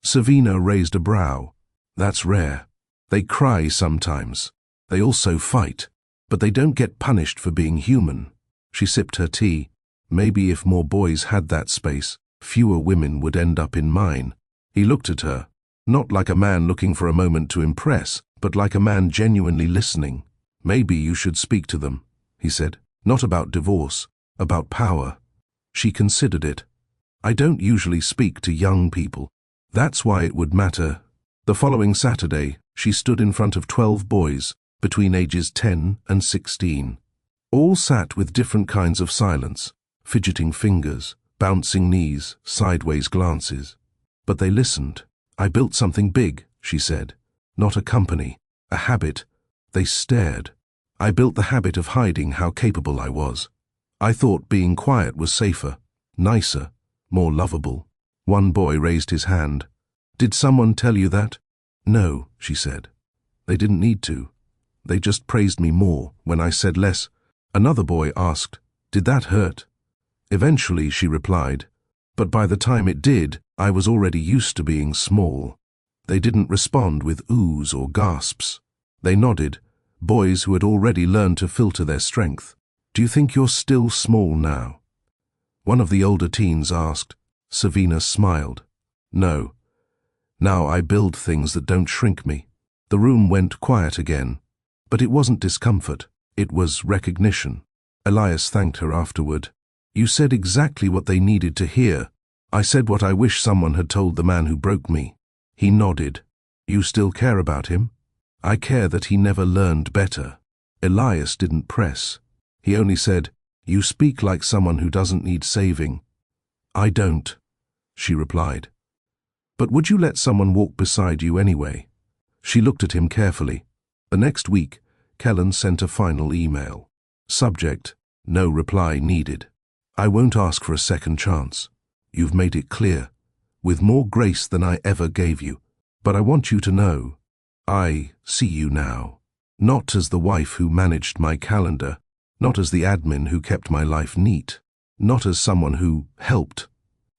Savina raised a brow. "That's rare. They cry sometimes. They also fight, but they don't get punished for being human." She sipped her tea. "Maybe if more boys had that space, fewer women would end up in mine." He looked at her, not like a man looking for a moment to impress, but like a man genuinely listening. "Maybe you should speak to them," he said. "Not about divorce, about power." She considered it. "I don't usually speak to young people. That's why it would matter." The following Saturday, she stood in front of 12 boys, between ages 10 and 16. All sat with different kinds of silence, fidgeting fingers, bouncing knees, sideways glances. But they listened. "I built something big," she said. "Not a company, a habit." They stared. "I built the habit of hiding how capable I was. I thought being quiet was safer, nicer, more lovable." One boy raised his hand. "Did someone tell you that?" "No," she said. "They didn't need to. They just praised me more when I said less." Another boy asked, "Did that hurt?" "Eventually," she replied, "but by the time it did, I was already used to being small." They didn't respond with oohs or gasps. They nodded, boys who had already learned to filter their strength. "Do you think you're still small now?" One of the older teens asked. Savina smiled. "No. Now I build things that don't shrink me." The room went quiet again, but it wasn't discomfort, it was recognition. Elias thanked her afterward. "You said exactly what they needed to hear. I said what I wish someone had told the man who broke me." He nodded. "You still care about him?" "I care that he never learned better." Elias didn't press. He only said, "You speak like someone who doesn't need saving." "I don't," she replied. "But would you let someone walk beside you anyway?" She looked at him carefully. The next week, Kellen sent a final email. Subject, "No reply needed." "I won't ask for a second chance. You've made it clear, with more grace than I ever gave you. But I want you to know, I see you now. Not as the wife who managed my calendar, not as the admin who kept my life neat, not as someone who helped.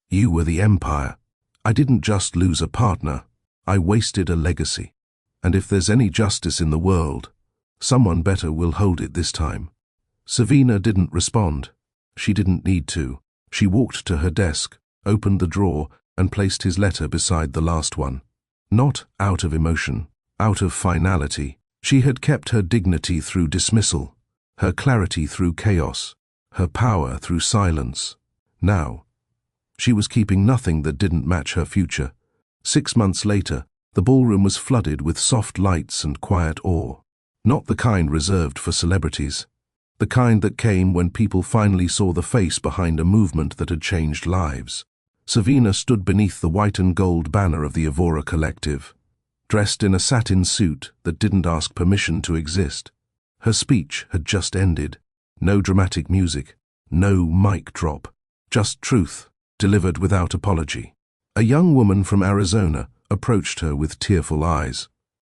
You were the empire. I didn't just lose a partner, I wasted a legacy. And if there's any justice in the world, someone better will hold it this time." Savina didn't respond. She didn't need to. She walked to her desk, opened the drawer, and placed his letter beside the last one. Not out of emotion, out of finality. She had kept her dignity through dismissal, her clarity through chaos, her power through silence. Now, she was keeping nothing that didn't match her future. 6 months later, the ballroom was flooded with soft lights and quiet awe. Not the kind reserved for celebrities. The kind that came when people finally saw the face behind a movement that had changed lives. Savina stood beneath the white and gold banner of the Evora Collective, dressed in a satin suit that didn't ask permission to exist. Her speech had just ended. No dramatic music, no mic drop, just truth, delivered without apology. A young woman from Arizona approached her with tearful eyes.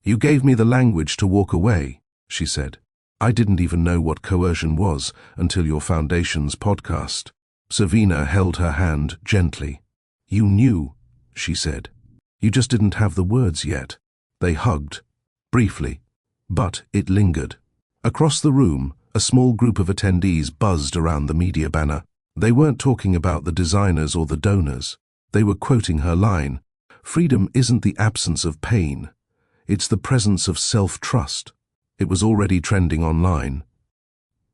"You gave me the language to walk away," she said. "I didn't even know what coercion was until your Foundation's podcast." Savina held her hand gently. "You knew," she said. "You just didn't have the words yet." They hugged, briefly, but it lingered. Across the room, a small group of attendees buzzed around the media banner. They weren't talking about the designers or the donors. They were quoting her line, "Freedom isn't the absence of pain. It's the presence of self-trust." It was already trending online.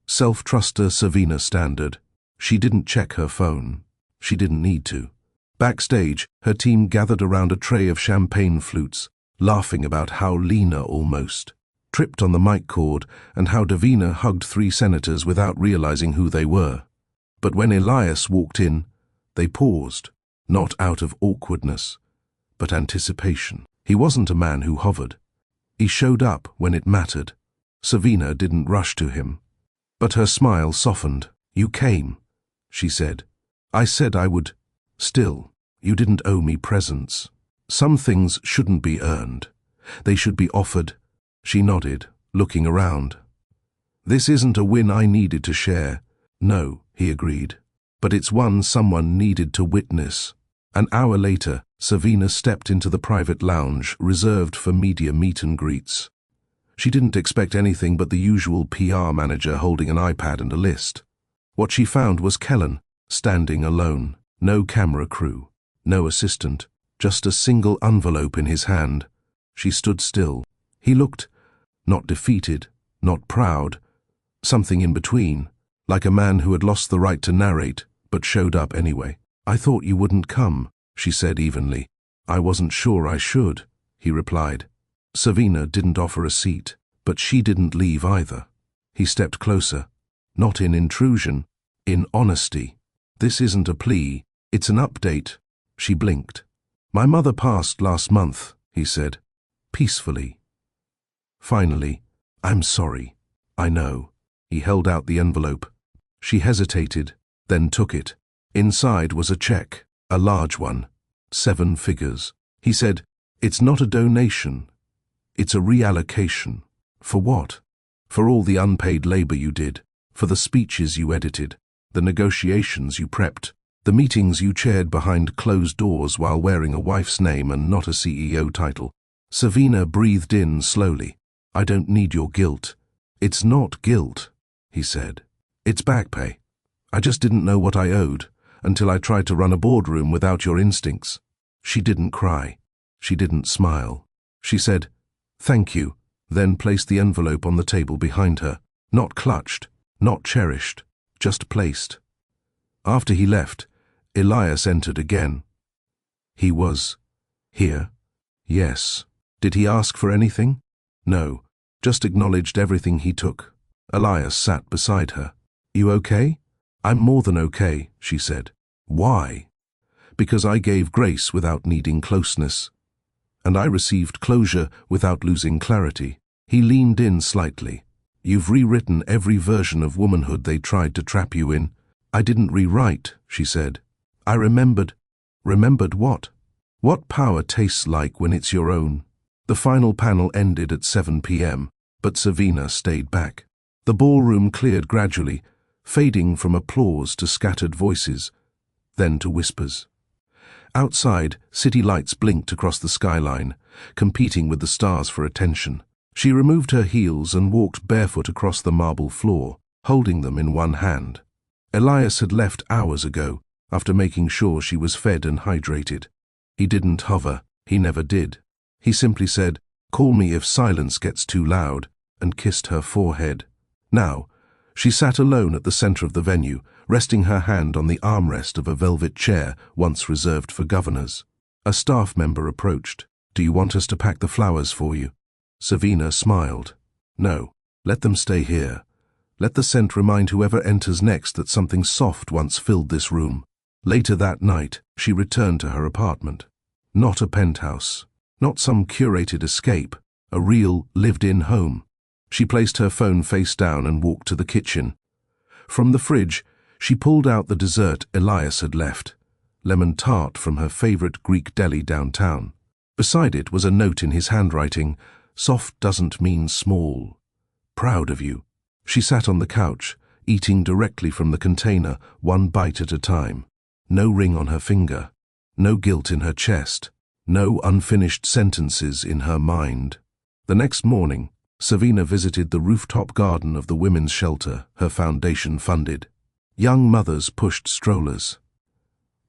Self-truster Savina standard. She didn't check her phone. She didn't need to. Backstage, her team gathered around a tray of champagne flutes, laughing about how Lena almost tripped on the mic cord and how Davina hugged 3 senators without realizing who they were. But when Elias walked in, they paused, not out of awkwardness, but anticipation. He wasn't a man who hovered. He showed up when it mattered. Savina didn't rush to him, but her smile softened. "You came," she said. "I said I would. Still, you didn't owe me presents. Some things shouldn't be earned. They should be offered." She nodded, looking around. "This isn't a win I needed to share." "No," he agreed, "but it's one someone needed to witness." An hour later, Savina stepped into the private lounge reserved for media meet and greets. She didn't expect anything but the usual PR manager holding an iPad and a list. What she found was Kellen, standing alone. No camera crew, no assistant, just a single envelope in his hand. She stood still. He looked, not defeated, not proud, something in between, like a man who had lost the right to narrate, but showed up anyway. "I thought you wouldn't come," she said evenly. "I wasn't sure I should," he replied. Savina didn't offer a seat, but she didn't leave either. He stepped closer, not in intrusion, in honesty. "This isn't a plea, it's an update." She blinked. "My mother passed last month," he said, peacefully. Finally, "I'm sorry." "I know." He held out the envelope. She hesitated, then took it. Inside was a check, a large one, 7 figures. He said, "It's not a donation. It's a reallocation." "For what?" "For all the unpaid labor you did, for the speeches you edited, the negotiations you prepped, the meetings you chaired behind closed doors while wearing a wife's name and not a CEO title." Savina breathed in slowly. "I don't need your guilt." "It's not guilt," he said. "It's back pay. I just didn't know what I owed until I tried to run a boardroom without your instincts." She didn't cry. She didn't smile. She said, "Thank you," then placed the envelope on the table behind her. Not clutched, not cherished, just placed. After he left, Elias entered again. "He was here?" "Yes." "Did he ask for anything?" "No, just acknowledged everything he took." Elias sat beside her. "You okay?" "I'm more than okay," she said. "Why?" "Because I gave grace without needing closeness. And I received closure without losing clarity." He leaned in slightly. "You've rewritten every version of womanhood they tried to trap you in." "I didn't rewrite," she said. "I remembered." "Remembered what?" "What power tastes like when it's your own." The final panel ended at 7 p.m., but Savina stayed back. The ballroom cleared gradually, fading from applause to scattered voices, then to whispers. Outside, city lights blinked across the skyline, competing with the stars for attention. She removed her heels and walked barefoot across the marble floor, holding them in one hand. Elias had left hours ago, after making sure she was fed and hydrated. He didn't hover, he never did. He simply said, "Call me if silence gets too loud," and kissed her forehead. Now, she sat alone at the center of the venue, resting her hand on the armrest of a velvet chair once reserved for governors. A staff member approached. "Do you want us to pack the flowers for you?" Savina smiled. "No, let them stay here. Let the scent remind whoever enters next that something soft once filled this room." Later that night, she returned to her apartment. Not a penthouse, not some curated escape, a real, lived-in home. She placed her phone face down and walked to the kitchen. From the fridge, she pulled out the dessert Elias had left, lemon tart from her favorite Greek deli downtown. Beside it was a note in his handwriting, "Soft doesn't mean small. Proud of you." She sat on the couch, eating directly from the container, one bite at a time. No ring on her finger, no guilt in her chest, no unfinished sentences in her mind. The next morning, Savina visited the rooftop garden of the women's shelter her foundation funded. Young mothers pushed strollers.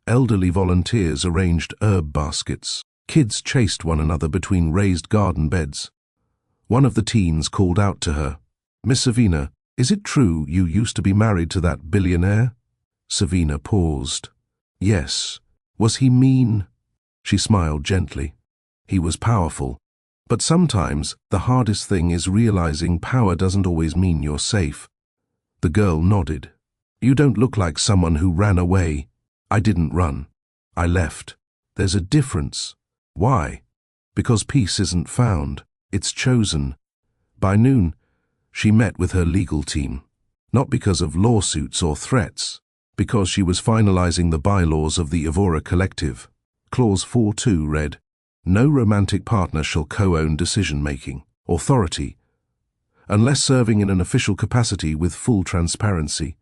Elderly volunteers arranged herb baskets. Kids chased one another between raised garden beds. One of the teens called out to her, "Miss Savina, is it true you used to be married to that billionaire?" Savina paused. "Yes." "Was he mean?" She smiled gently. "He was powerful. But sometimes the hardest thing is realizing power doesn't always mean you're safe." The girl nodded. You don't look like someone who ran away. I didn't run. I left. There's a difference. Why? Because peace isn't found. It's chosen. By noon, she met with her legal team. Not because of lawsuits or threats, because she was finalizing the bylaws of the Evora Collective. Clause 4.2 read, "No romantic partner shall co-own decision-making, authority, unless serving in an official capacity with full transparency."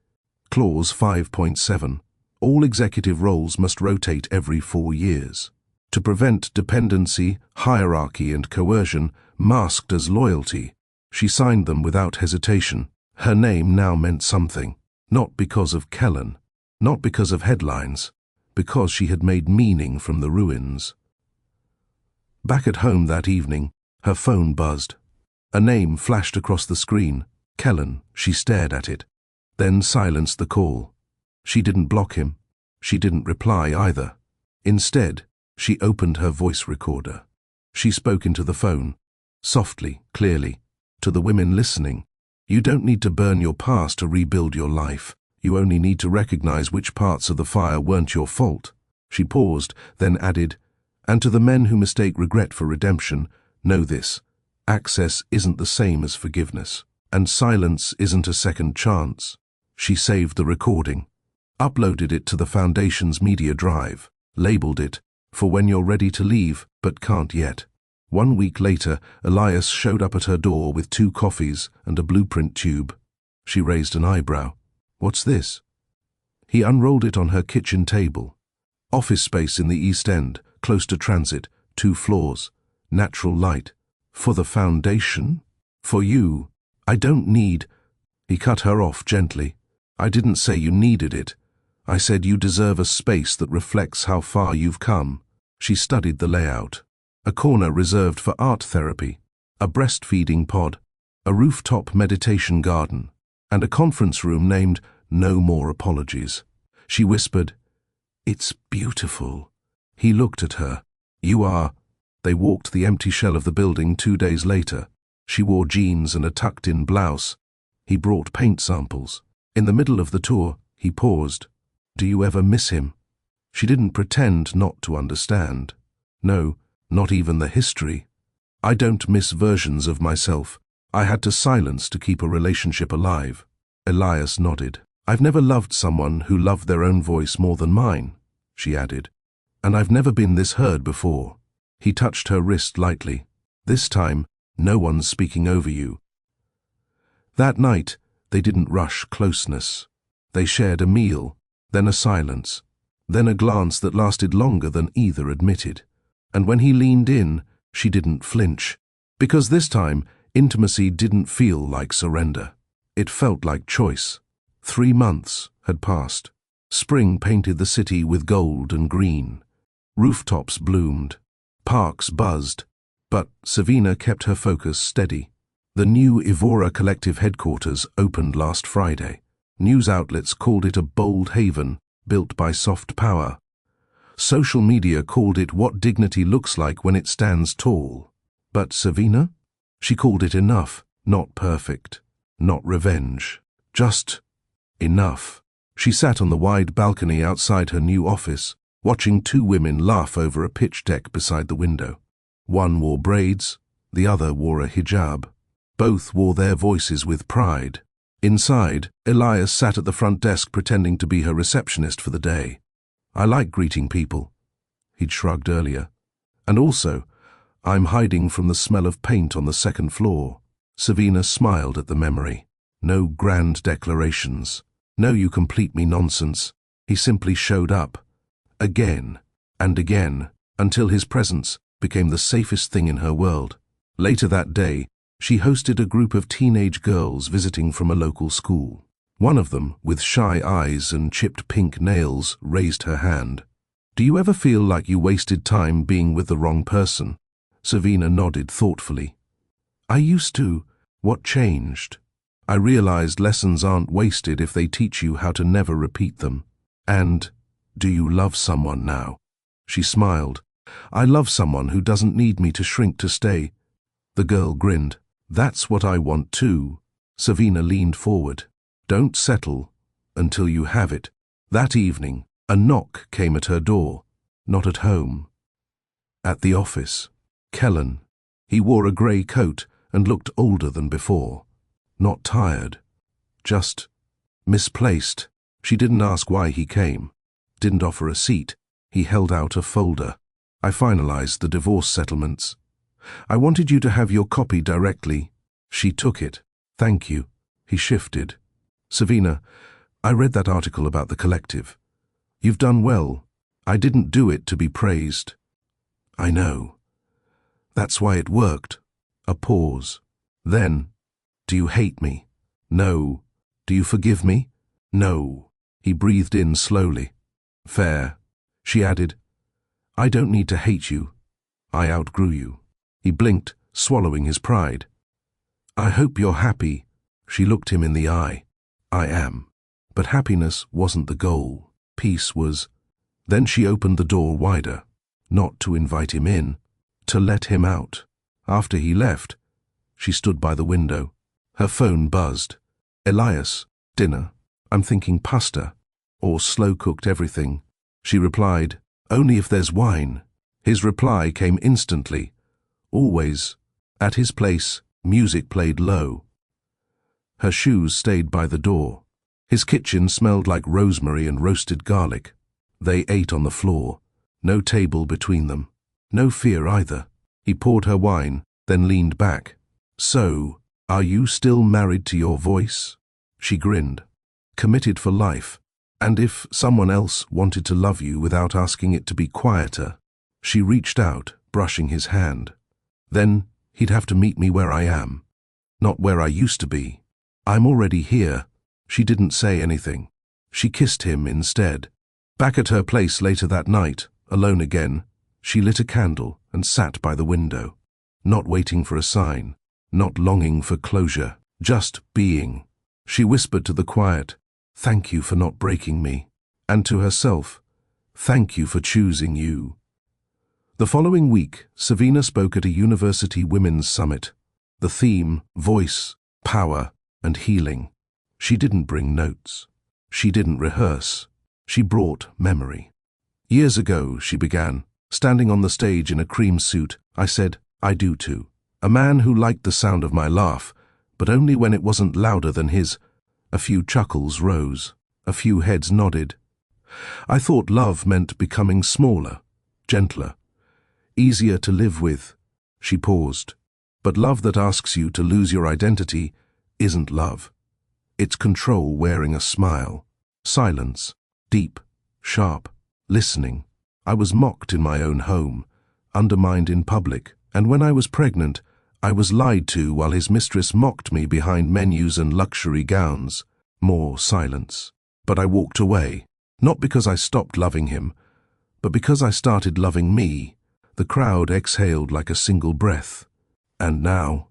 Clause 5.7, "All executive roles must rotate every 4 years. To prevent dependency, hierarchy and coercion masked as loyalty." She signed them without hesitation. Her name now meant something, not because of Kellen, not because of headlines, because she had made meaning from the ruins. Back at home that evening, her phone buzzed. A name flashed across the screen. Kellen. She stared at it, then silenced the call. She didn't block him. She didn't reply either. Instead, she opened her voice recorder. She spoke into the phone, softly, clearly, to the women listening. You don't need to burn your past to rebuild your life. You only need to recognize which parts of the fire weren't your fault. She paused, then added, "And to the men who mistake regret for redemption, know this. Access isn't the same as forgiveness, and silence isn't a second chance." She saved the recording, uploaded it to the Foundation's media drive, labeled it, "For when you're ready to leave, but can't yet." 1 week later, Elias showed up at her door with 2 coffees and a blueprint tube. She raised an eyebrow. "What's this?" He unrolled it on her kitchen table. Office space in the East End, close to transit, 2 floors, natural light. "For the Foundation? For you? I don't need—" He cut her off gently. "I didn't say you needed it. I said you deserve a space that reflects how far you've come." She studied the layout. A corner reserved for art therapy, a breastfeeding pod, a rooftop meditation garden, and a conference room named "No More Apologies." She whispered, "It's beautiful." He looked at her. "You are." They walked the empty shell of the building 2 days later. She wore jeans and a tucked-in blouse. He brought paint samples. In the middle of the tour, he paused. "Do you ever miss him?" She didn't pretend not to understand. "No. Not even the history. I don't miss versions of myself. I had to silence to keep a relationship alive." Elias nodded. "I've never loved someone who loved their own voice more than mine," she added. "And I've never been this heard before." He touched her wrist lightly. "This time, no one's speaking over you." That night, they didn't rush closeness. They shared a meal, then a silence, then a glance that lasted longer than either admitted. And when he leaned in, she didn't flinch. Because this time, intimacy didn't feel like surrender. It felt like choice. 3 months had passed. Spring painted the city with gold and green. Rooftops bloomed. Parks buzzed. But Savina kept her focus steady. The new Evora Collective headquarters opened last Friday. News outlets called it a bold haven, built by soft power. Social media called it what dignity looks like when it stands tall. But Savina? She called it enough, not perfect, not revenge, just enough. She sat on the wide balcony outside her new office, watching 2 women laugh over a pitch deck beside the window. One wore braids, the other wore a hijab. Both wore their voices with pride. Inside, Elias sat at the front desk pretending to be her receptionist for the day. "I like greeting people," he'd shrugged earlier. "And also, I'm hiding from the smell of paint on the 2nd floor." Savina smiled at the memory. No grand declarations. No "you complete me" nonsense. He simply showed up. Again and again, until his presence became the safest thing in her world. Later that day, she hosted a group of teenage girls visiting from a local school. One of them, with shy eyes and chipped pink nails, raised her hand. "Do you ever feel like you wasted time being with the wrong person?" Savina nodded thoughtfully. "I used to. What changed? I realized lessons aren't wasted if they teach you how to never repeat them." "And do you love someone now?" She smiled. "I love someone who doesn't need me to shrink to stay." The girl grinned. "That's what I want too." Savina leaned forward. "Don't settle. until you have it. That evening, a knock came at her door. Not at home. At the office. Kellen. He wore a grey coat and looked older than before. Not tired. Just misplaced. She didn't ask why he came. Didn't offer a seat. He held out a folder. I finalized the divorce settlements. I wanted you to have your copy directly. She took it. Thank you. He shifted. Savina, I read that article about the collective. You've done well. I didn't do it to be praised. I know. That's why it worked. A pause. Then, do you hate me? No. Do you forgive me? No. He breathed in slowly. Fair. She added, I don't need to hate you. I outgrew you. He blinked, swallowing his pride. I hope you're happy. She looked him in the eye. I am. But happiness wasn't the goal. Peace was. Then she opened the door wider, not to invite him in, to let him out. After he left, she stood by the window. Her phone buzzed. Elias, dinner. I'm thinking pasta, or slow-cooked everything. She replied, only if there's wine. His reply came instantly. Always. At his place, music played low. Her shoes stayed by the door. His kitchen smelled like rosemary and roasted garlic. They ate on the floor. No table between them. No fear either. He poured her wine, then leaned back. So, are you still married to your voice? She grinned. Committed for life. And if someone else wanted to love you without asking it to be quieter? She reached out, brushing his hand. Then, he'd have to meet me where I am. Not where I used to be. I'm already here. She didn't say anything. She kissed him instead. Back at her place later that night, alone again, she lit a candle and sat by the window. Not waiting for a sign. Not longing for closure. Just being. She whispered to the quiet, thank you for not breaking me. And to herself, thank you for choosing you. The following week, Savina spoke at a university women's summit. The theme, voice, power, and healing. She didn't bring notes. She didn't rehearse. She brought memory. Years ago, she began, standing on the stage in a cream suit, I said, I do too. A man who liked the sound of my laugh, but only when it wasn't louder than his. A few chuckles rose. A few heads nodded. I thought love meant becoming smaller, gentler, easier to live with. She paused. But love that asks you to lose your identity isn't love. It's control wearing a smile. Silence. Deep. Sharp. Listening. I was mocked in my own home. Undermined in public. And when I was pregnant, I was lied to while his mistress mocked me behind menus and luxury gowns. More silence. But I walked away. Not because I stopped loving him, but because I started loving me. The crowd exhaled like a single breath. And now,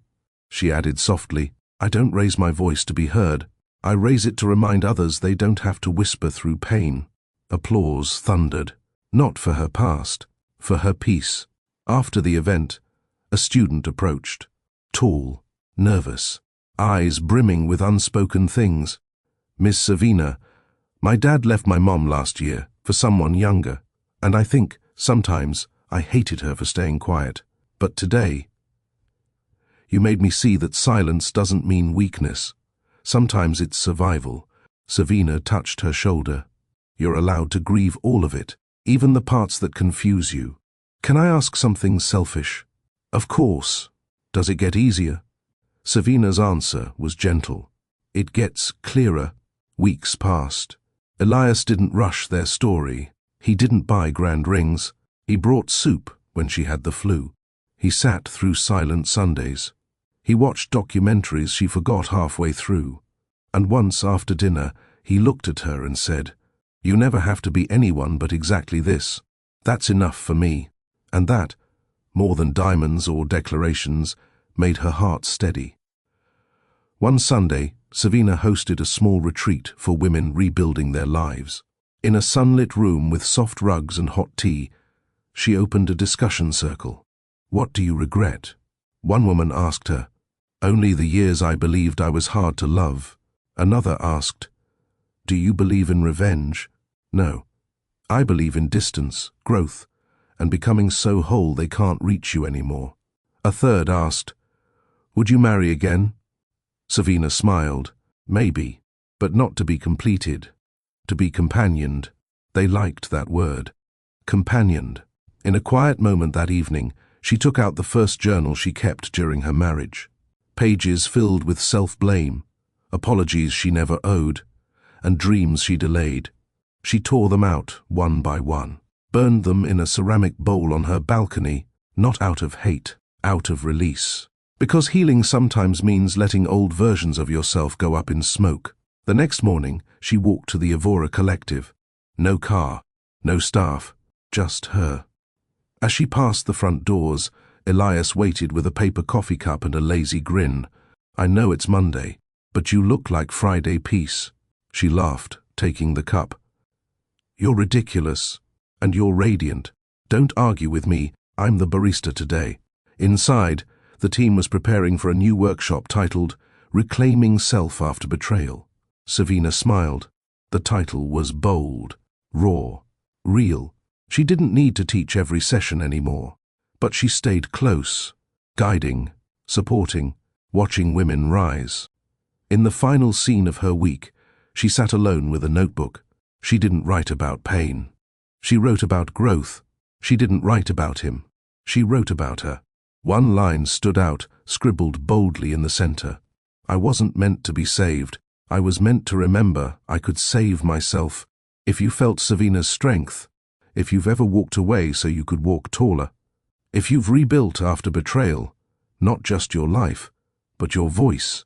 she added softly, I don't raise my voice to be heard. I raise it to remind others they don't have to whisper through pain. Applause thundered. Not for her past, for her peace. After the event, a student approached. Tall, nervous, eyes brimming with unspoken things. Miss Savina, my dad left my mom last year for someone younger, and I think, sometimes, I hated her for staying quiet. But today, you made me see that silence doesn't mean weakness. Sometimes it's survival. Savina touched her shoulder. You're allowed to grieve all of it, even the parts that confuse you. Can I ask something selfish? Of course. Does it get easier? Savina's answer was gentle. It gets clearer. Weeks passed. Elias didn't rush their story. He didn't buy grand rings. He brought soup when she had the flu. He sat through silent Sundays. He watched documentaries she forgot halfway through. And once after dinner, he looked at her and said, You never have to be anyone but exactly this. That's enough for me. And that, more than diamonds or declarations, made her heart steady. One Sunday, Savina hosted a small retreat for women rebuilding their lives. In a sunlit room with soft rugs and hot tea, she opened a discussion circle. What do you regret? One woman asked her, Only the years I believed I was hard to love. Another asked, Do you believe in revenge? No. I believe in distance, growth, and becoming so whole they can't reach you anymore. A third asked, would you marry again? Savina smiled. Maybe, but not to be completed. To be companioned. They liked that word. Companioned. In a quiet moment that evening, she took out the first journal she kept during her marriage. Pages filled with self-blame, apologies she never owed, and dreams she delayed. She tore them out, one by one, burned them in a ceramic bowl on her balcony, not out of hate, out of release. Because healing sometimes means letting old versions of yourself go up in smoke. The next morning, she walked to the Evora Collective. No car, no staff, just her. As she passed the front doors, Elias waited with a paper coffee cup and a lazy grin. I know it's Monday, but you look like Friday peace. She laughed, taking the cup. You're ridiculous, and you're radiant. Don't argue with me, I'm the barista today. Inside, the team was preparing for a new workshop titled Reclaiming Self After Betrayal. Savina smiled. The title was bold, raw, real. She didn't need to teach every session anymore, but she stayed close, guiding, supporting, watching women rise. In the final scene of her week, she sat alone with a notebook. She didn't write about pain. She wrote about growth. She didn't write about him. She wrote about her. One line stood out, scribbled boldly in the center. I wasn't meant to be saved. I was meant to remember I could save myself. If you felt Savina's strength, if you've ever walked away so you could walk taller, if you've rebuilt after betrayal, not just your life, but your voice,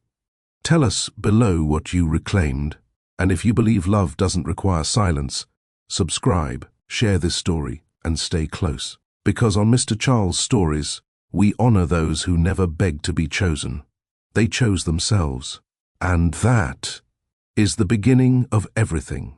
tell us below what you reclaimed. And if you believe love doesn't require silence, subscribe, share this story, and stay close. Because on Mr. Charles' Stories, we honor those who never begged to be chosen. They chose themselves. And that is the beginning of everything.